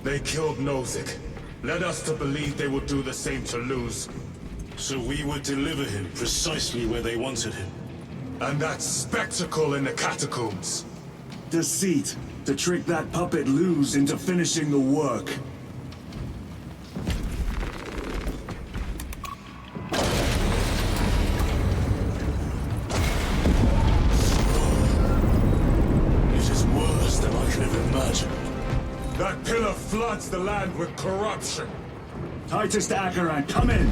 They killed Nozick. Led us to believe they would do the same to Luz. So we would deliver him precisely where they wanted him. And that spectacle in the catacombs. Deceit, to trick that puppet Luz into finishing the work. It is worse than I could have imagined. That pillar floods the land with corruption. Titus to Acheran, come in!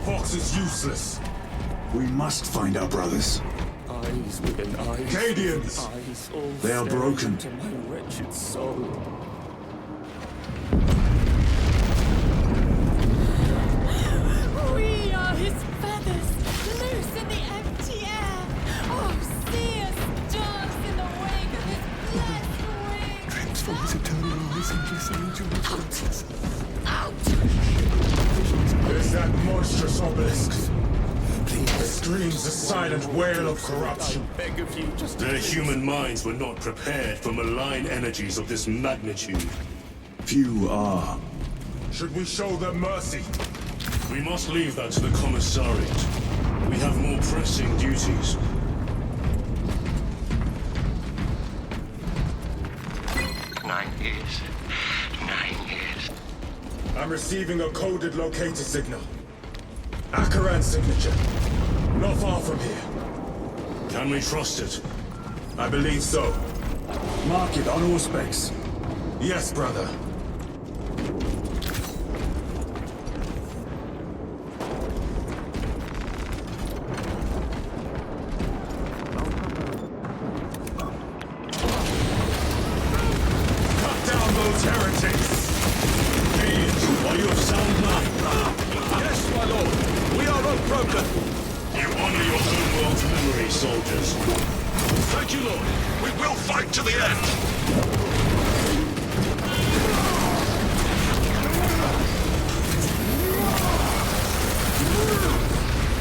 Fox is useless. We must find our brothers. Eyes within eyes. Cadians! Eyes all They are broken. to my wretched soul. We are his feathers, loose in the empty air. Oh, see us dance in the wake of his blessed wings. Transform his eternal eyes into his angel. Out! There's that monstrous obelisk. It screams a silent wail of corruption. I beg of you, just Their human minds were not prepared for malign energies of this magnitude. Few are. Should we show them mercy? We must leave that to the commissariat. We have more pressing duties. I'm receiving a coded locator signal. Acheran's signature. Not far from here. Can we trust it? I believe so. Mark it on all specs. Yes, brother. Cut down those heretics! you of sound mind? Yes, my lord. We are unbroken. You honor your homeworld's memory, soldiers. Thank you, lord. We will fight to the end!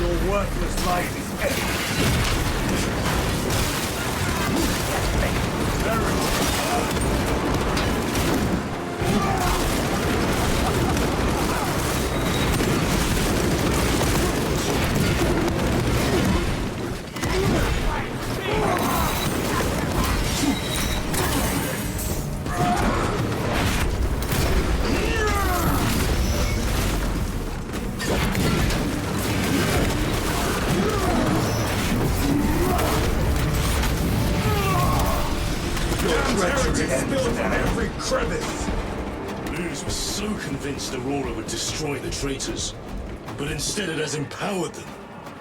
Your worthless life is empty. Every crevice! Luz was so convinced Aurora would destroy the traitors, but instead it has empowered them.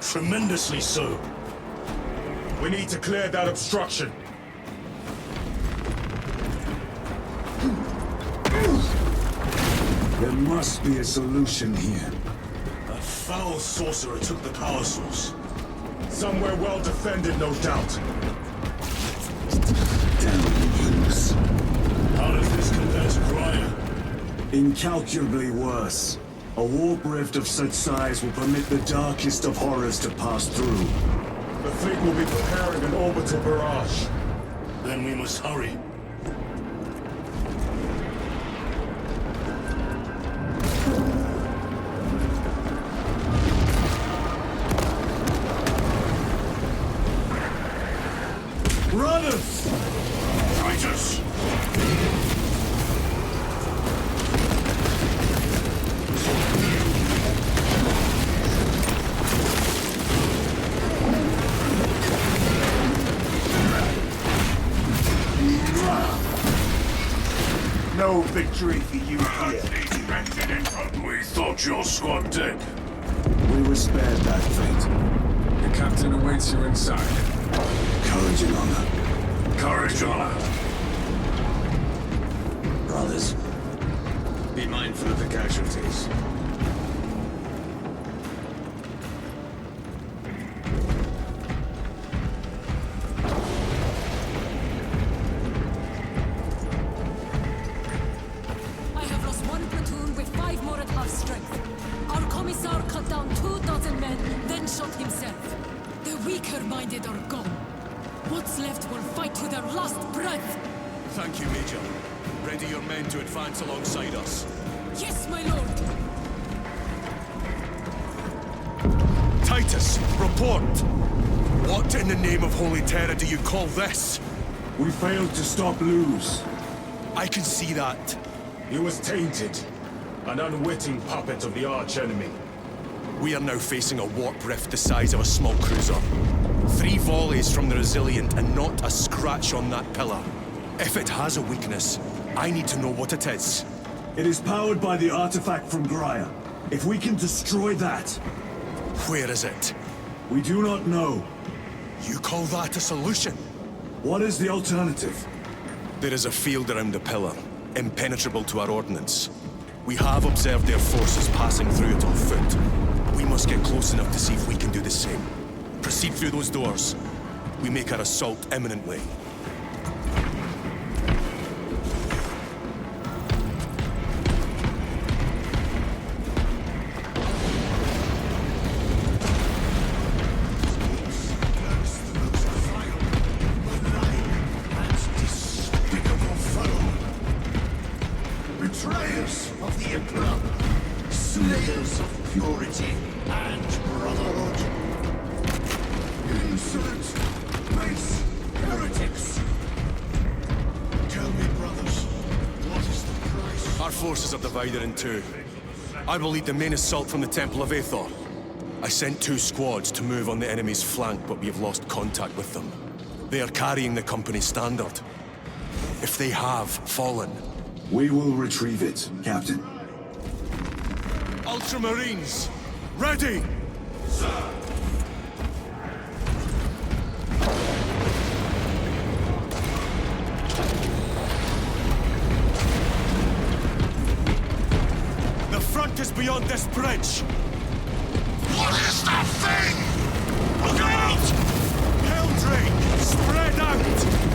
Tremendously so. We need to clear that obstruction. There must be a solution here. That foul sorcerer took the power source. Somewhere well defended, no doubt. Damn use. How does this compare to Graya? Incalculably worse. A warp rift of such size will permit the darkest of horrors to pass through. The fleet will be preparing an orbital barrage. Then we must hurry. Runners! Traitors! No victory for you here. We thought your squad dead. We were spared that fate. The captain awaits you inside. Courage and honor. Courage, honor. Brothers. Be mindful of the casualties. I have lost one platoon with 5 more at half strength. Our commissar cut down 24 men, then shot himself. The weaker-minded are gone. What's left will fight to their last breath. Thank you, Major. Ready your men to advance alongside us. Yes, my lord. Titus, report! What in the name of Holy Terra do you call this? We failed to stop Luz. I can see that. He was tainted. An unwitting puppet of the arch-enemy. We are now facing a warp rift the size of a small cruiser. 3 volleys from the Resilient and not a scratch on that pillar. If it has a weakness, I need to know what it is. It is powered by the artifact from Graya. If we can destroy that... Where is it? We do not know. You call that a solution? What is the alternative? There is a field around the pillar, impenetrable to our ordnance. We have observed their forces passing through it on foot. We must get close enough to see if we can do the same. Proceed through those doors. We make our assault imminently. Betrayers of the Emperor, slayers of purity and brotherhood, insolent base heretics. Tell me, brothers, what is the price? Our forces are divided in 2. I will lead the main assault from the Temple of Aethor. I sent 2 squads to move on the enemy's flank, but we have lost contact with them. They are carrying the company standard. If they have fallen, we will retrieve it, Captain. Ultramarines, ready! Sir! The What is beyond this bridge? What is that thing? Look out! Helldrake! Spread out!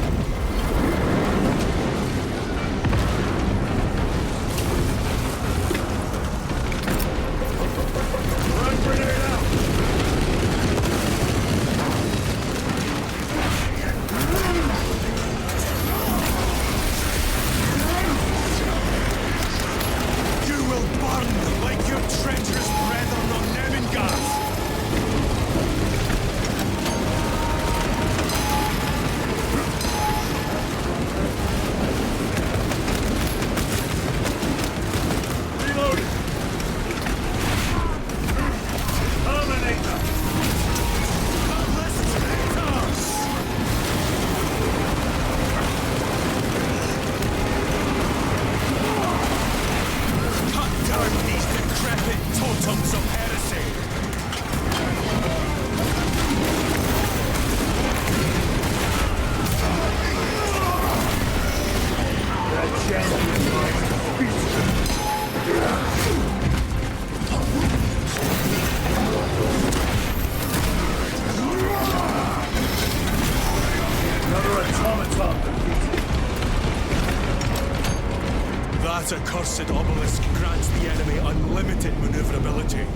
That accursed obelisk grants the enemy unlimited maneuverability.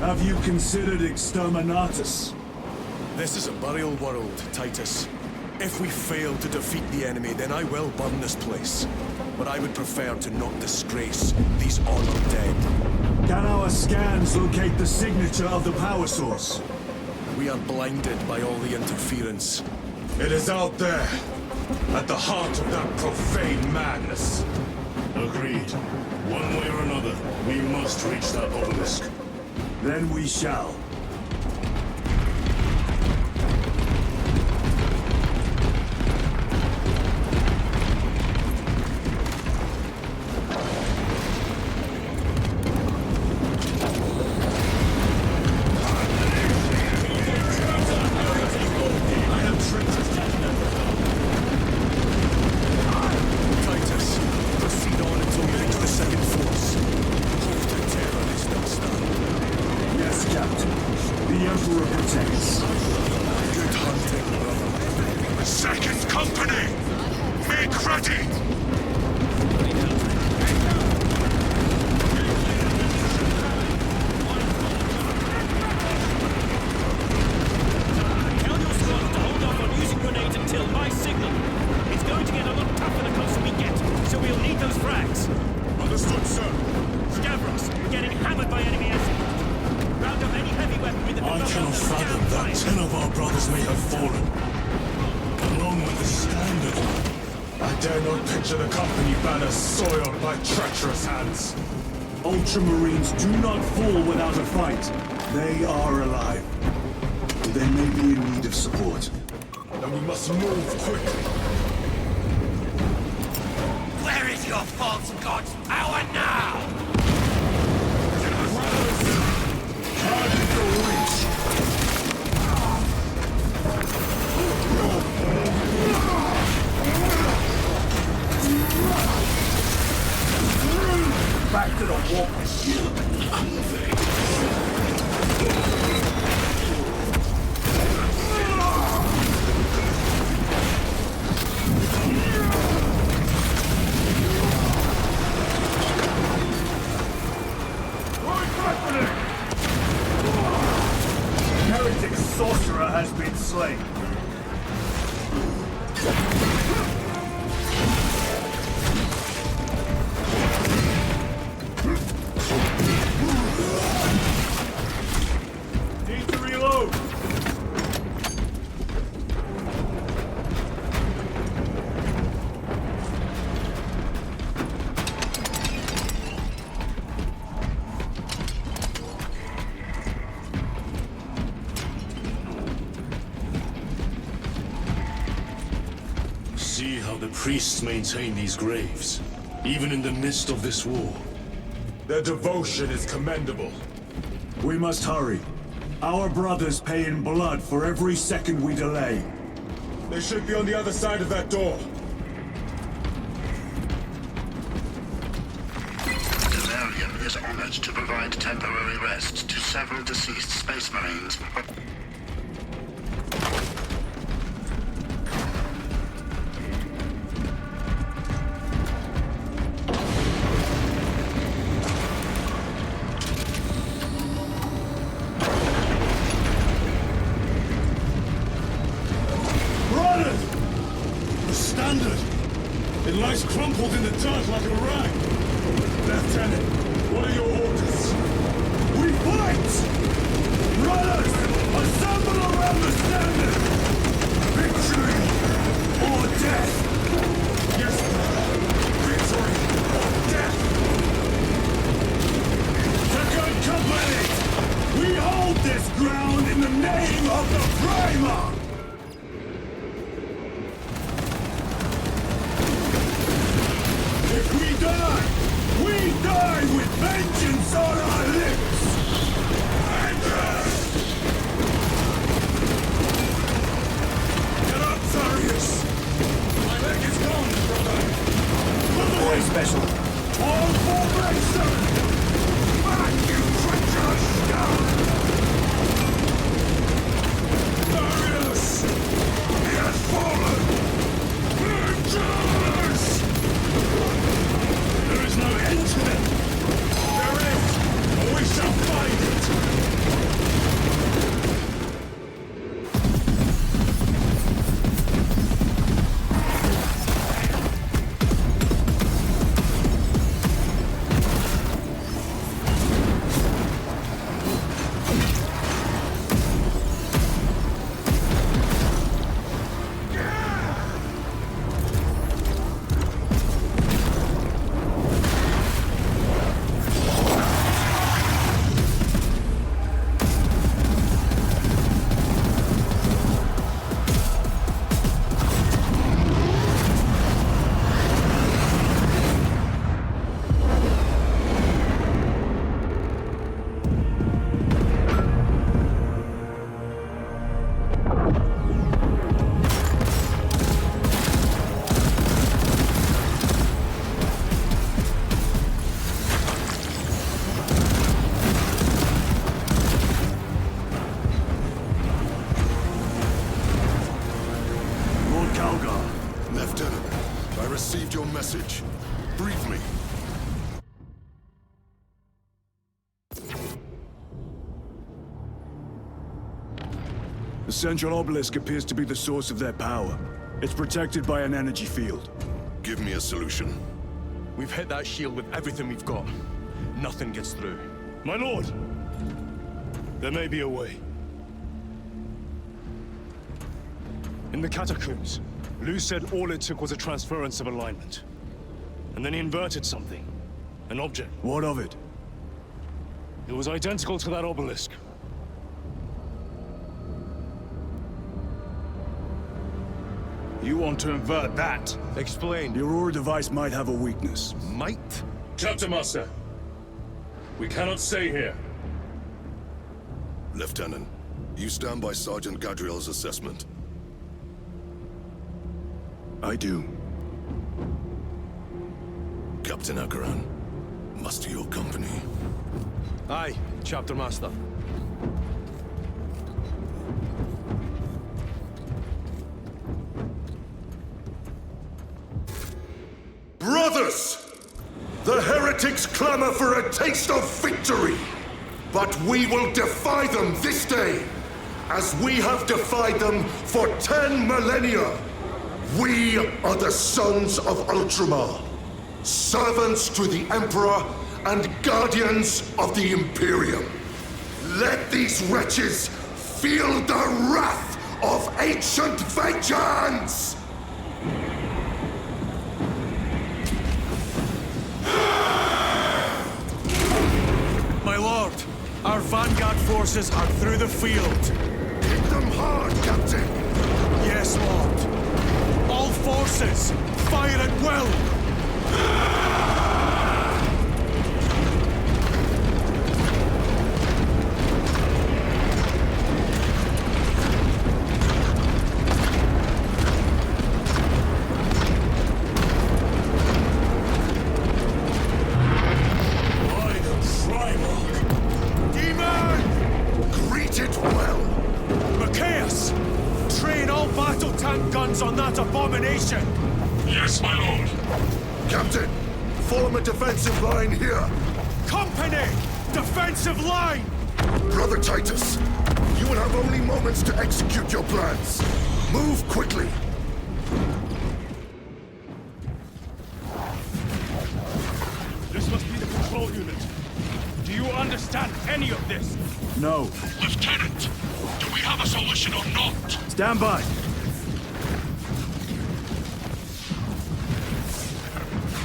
Have you considered Exterminatus? This is a burial world, Titus. If we fail to defeat the enemy, then I will burn this place. But I would prefer to not disgrace these honored dead. Can our scans locate the signature of the power source? We are blinded by all the interference. It is out there, at the heart of that profane madness. Agreed. One way or another, we must reach that obelisk. Then we shall. Second company! Make ready! Tell your squad to hold off on using grenades until my signal. It's going to get a lot tougher the closer we get, so we'll need those frags. Understood, sir. Stavros, you're getting hammered by enemy acid. Round up any heavy weapon with the I cannot fathom that 10 of our brothers may have fallen. Along with the standard one. I dare not picture the company banner soiled by treacherous hands. Ultramarines do not fall without a fight. They are alive. They may be in need of support. Then we must move quickly. Where is your false god's power now? Target the reach! Back to the walk with you! Heretic sorcerer has been slain. Need to reload. See how the priests maintain these graves, even in the midst of this war. Their devotion is commendable. We must hurry. Our brothers pay in blood for every second we delay. They should be on the other side of that door. The Valerian is was honored to provide temporary rest to several deceased space marines. It lies crumpled in the dirt like a rag. Lieutenant, what are your orders? We fight! Runners, assemble around the standard! Victory or death! Yes, victory or death! Second Company! We hold this ground in the name of the Primer! We die with vengeance on our lips! Vengeance! Get up, Zarius! My leg is gone, brother! Put the way, Special! All formation! Back, you treacherous scum! Zarius! He has fallen! Vengeance! There is no end to them! There is! But we shall find it! Message. Brief me. The central obelisk appears to be the source of their power. It's protected by an energy field. Give me a solution. We've hit that shield with everything we've got. Nothing gets through. My lord! There may be a way. In the catacombs, Lu said all it took was a transference of alignment. And then he inverted something. An object. What of it? It was identical to that obelisk. You want to invert that? Explain. The Aurora device might have a weakness. Might? Chapter Master. We cannot stay here. Lieutenant, you stand by Sergeant Gadriel's assessment. I do. Captain Akaran, muster your company. Aye, Chapter Master. Brothers! The heretics clamor for a taste of victory! But we will defy them this day, as we have defied them for 10 millennia! We are the sons of Ultramar, servants to the Emperor and guardians of the Imperium. Let these wretches feel the wrath of ancient vengeance! My lord, our vanguard forces are through the field. Hit them hard, Captain! Yes, lord. All forces, fire at will! formation! Yes, my lord. Captain, form a defensive line here. Company! Defensive line! Brother Titus, you will have only moments to execute your plans. Move quickly. This must be the control unit. Do you understand any of this? No. Lieutenant, do we have a solution or not? Stand by.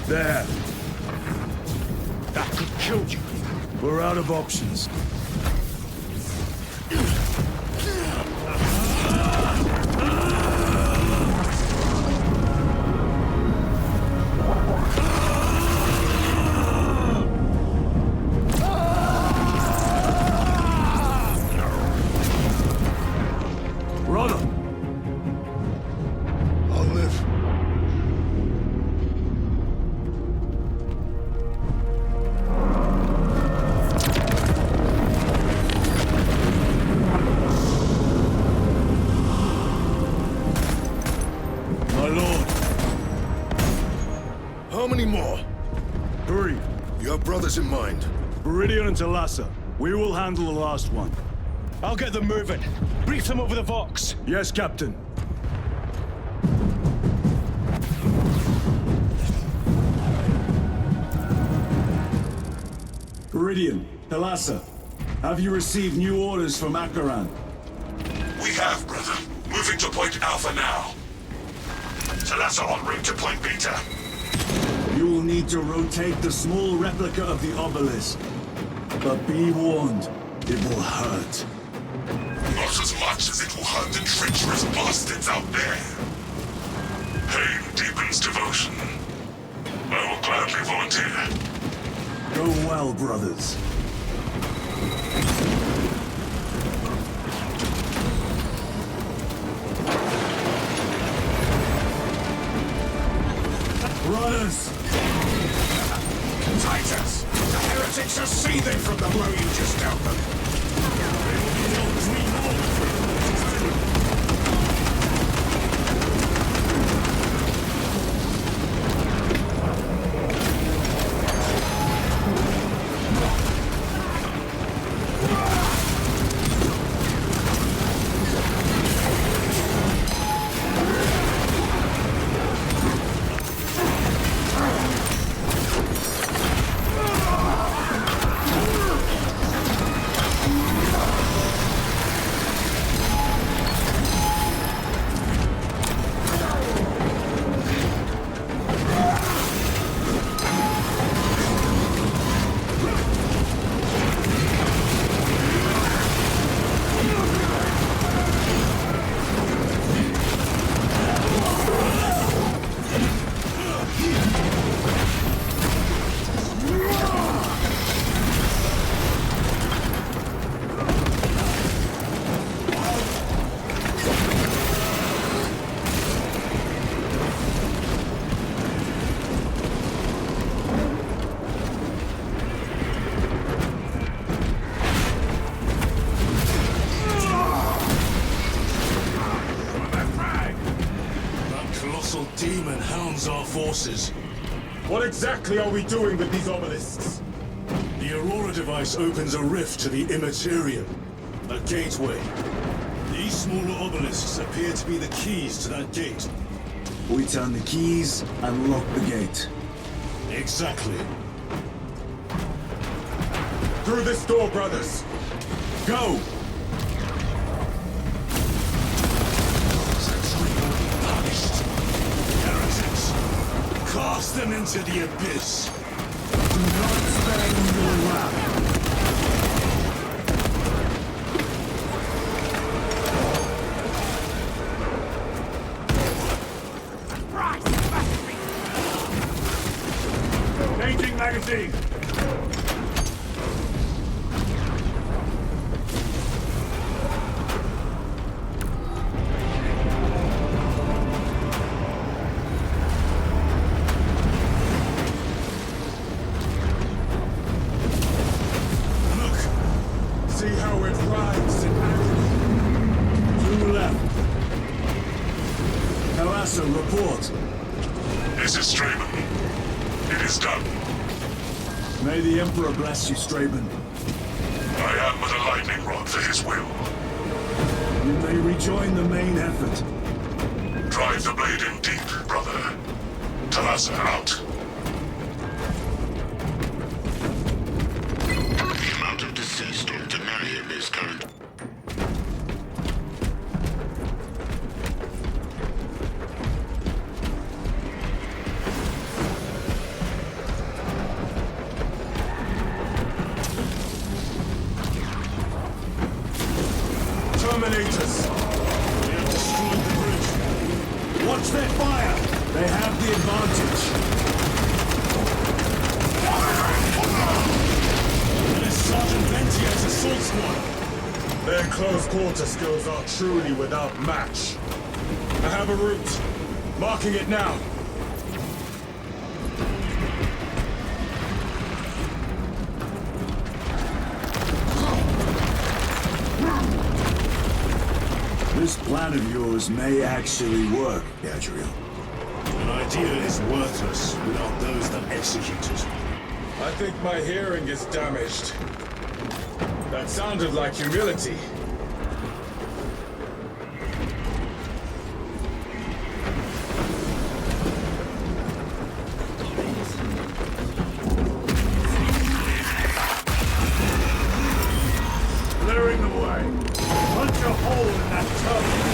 There. That could kill you. We're out of options. Run! I'll live. My lord. How many more? 3. You have brothers in mind. Viridian and Talassa. We will handle the last one. I'll get them moving. Brief them over the Vox. Yes, Captain. Viridian, Talassa, have you received new orders from Akaran? We have, brother. Moving to Point Alpha now. Talassa en route to Point Beta. You will need to rotate the small replica of the obelisk. But be warned, it will hurt. Not as much as it will hurt the treacherous bastards out there. Pain deepens devotion. I will gladly volunteer. Go well, brothers. Runners! Titus, the heretics are seething from the blow you just dealt them. They will be dealt 3 more. Demon hounds our forces. What exactly are we doing with these obelisks? The Aurora device opens a rift to the Immaterium, a gateway. These smaller obelisks appear to be the keys to that gate. We turn the keys and lock the gate. Exactly. Through this door, brothers! Go! Cast them into the abyss! Do not spare your wrath! Changing magazine! See how it rides in agony. To left. Talassa, report. It is done. May the Emperor bless you, Straben. I am but a lightning rod for his will. You may rejoin the main effort. Drive the blade in deep, brother. Talassa out. The amount of deceased on Temerium is current. Terminators! We have destroyed the bridge. Watch their fire! They have the advantage. It is Sergeant Ventia's assault squad. Their close quarter skills are truly without match. I have a route. Marking it now. This plan of yours may actually work, Gadriel. An idea is worthless without those that execute it. I think my hearing is damaged. That sounded like humility. Clearing the way. Punch a hole in that tunnel.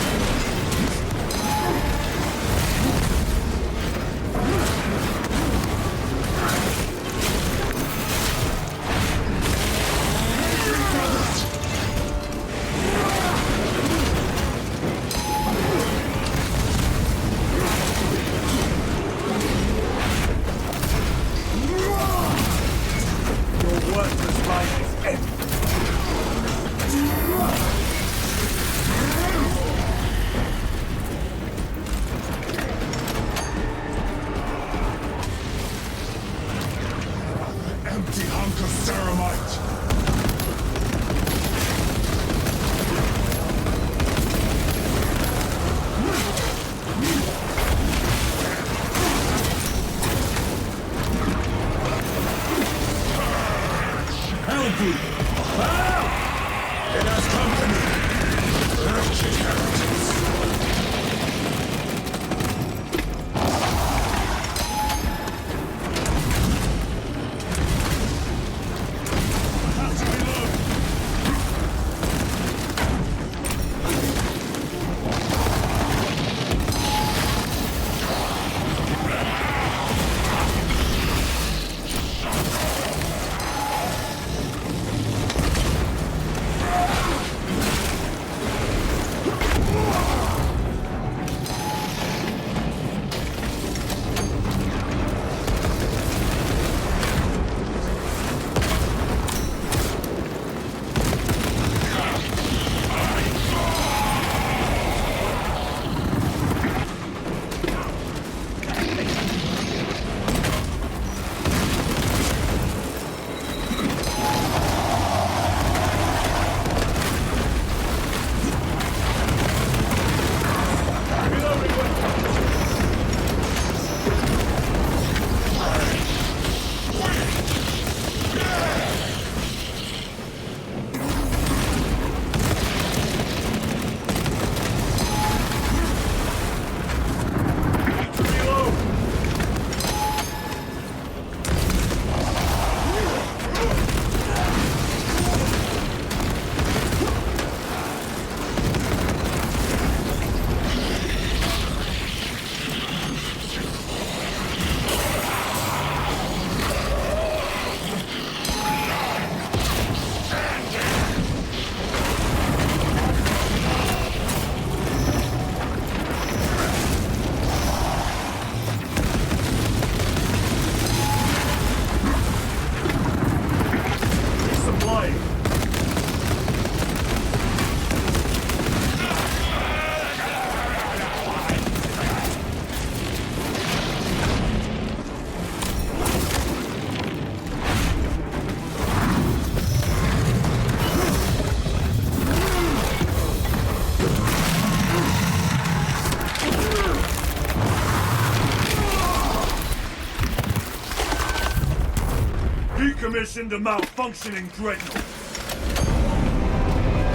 Decommissioned a malfunctioning dreadnought.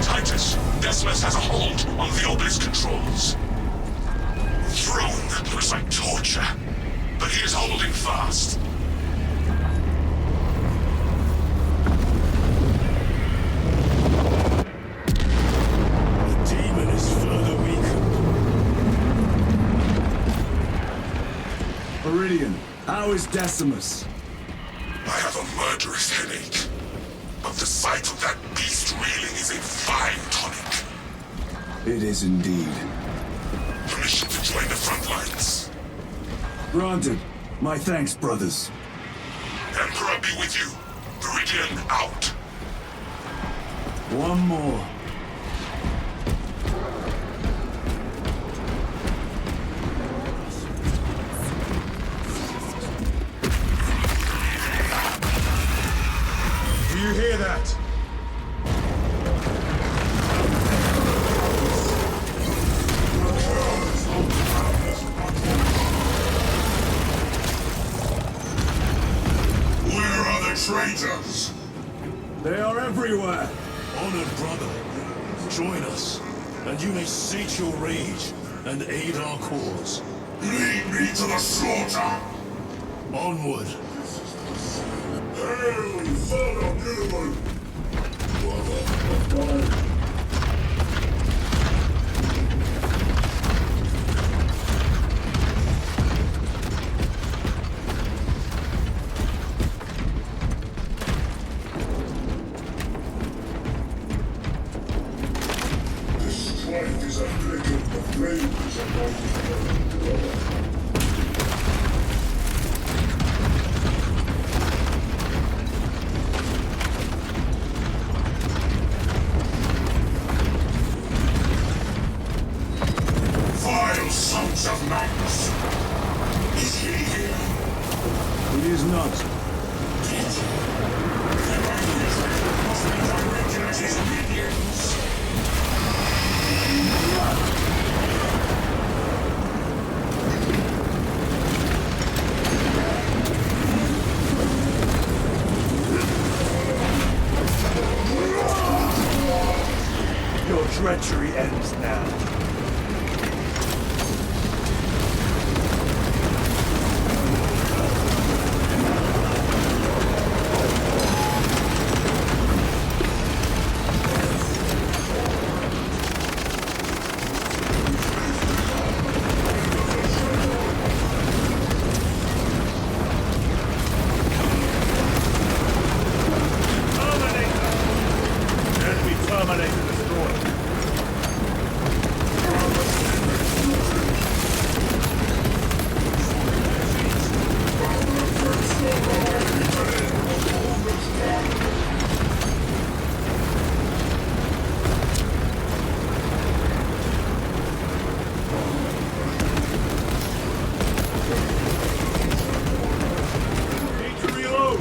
Titus, Decimus has a hold on the obelisk controls. Throne looks like torture, but he is holding fast. The demon is further weakened. Iridian, how is Decimus? I have a murderous headache, but the sight of that beast reeling is a fine tonic. It is indeed. Permission to join the front lines. Granted. My thanks, brothers. Emperor be with you. Viridian out. One more. Do you hear that? Where are the traitors? They are everywhere. Honored brother, join us, and you may sate your rage and aid our cause. Lead me to the slaughter! Onward. Hail, son of Newman! This strife is a flicker of flames upon the vile sons of Magnus! Is he here? He is not. His minions! Your treachery ends now. Then we terminate and destroy. Need to reload.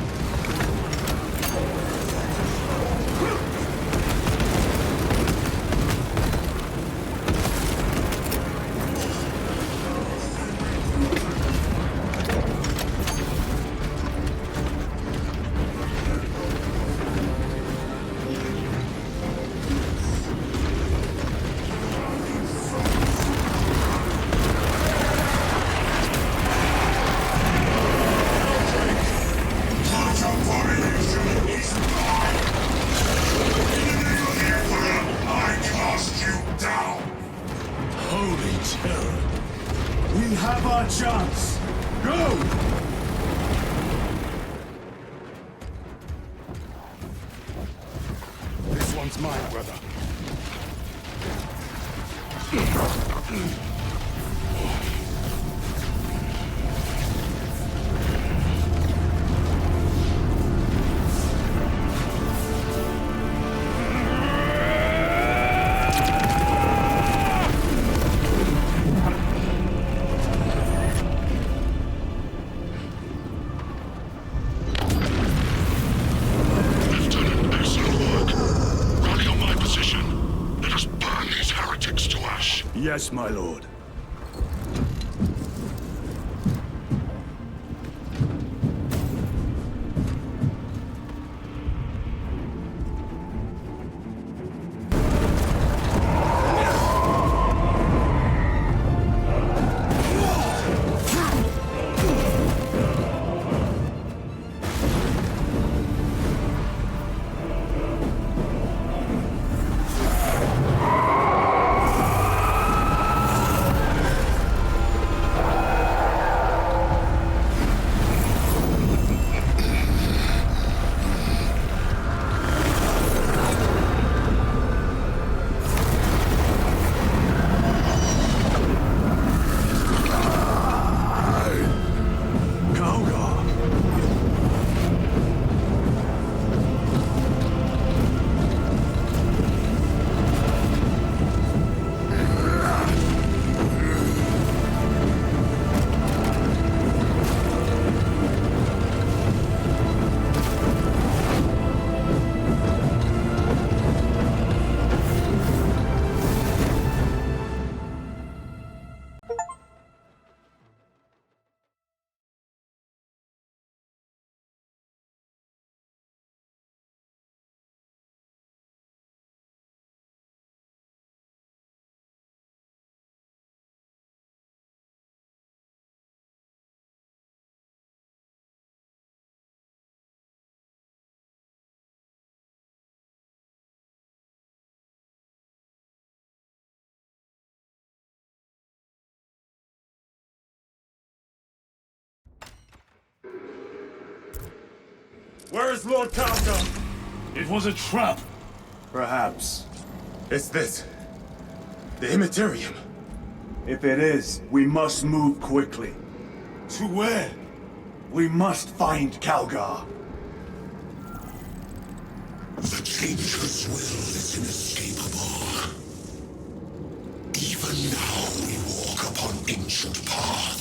Holy terror. We have our chance. Go! This one's mine, brother. Lieutenant, excellent work. Rally on my position. Let us burn these heretics to ash. Yes, my lord. Where is Lord Calgar? It was a trap. Perhaps. It's this. The Immaterium. If it is, we must move quickly. To where? We must find Calgar. The Changer's will is inescapable. Even now we walk upon ancient paths.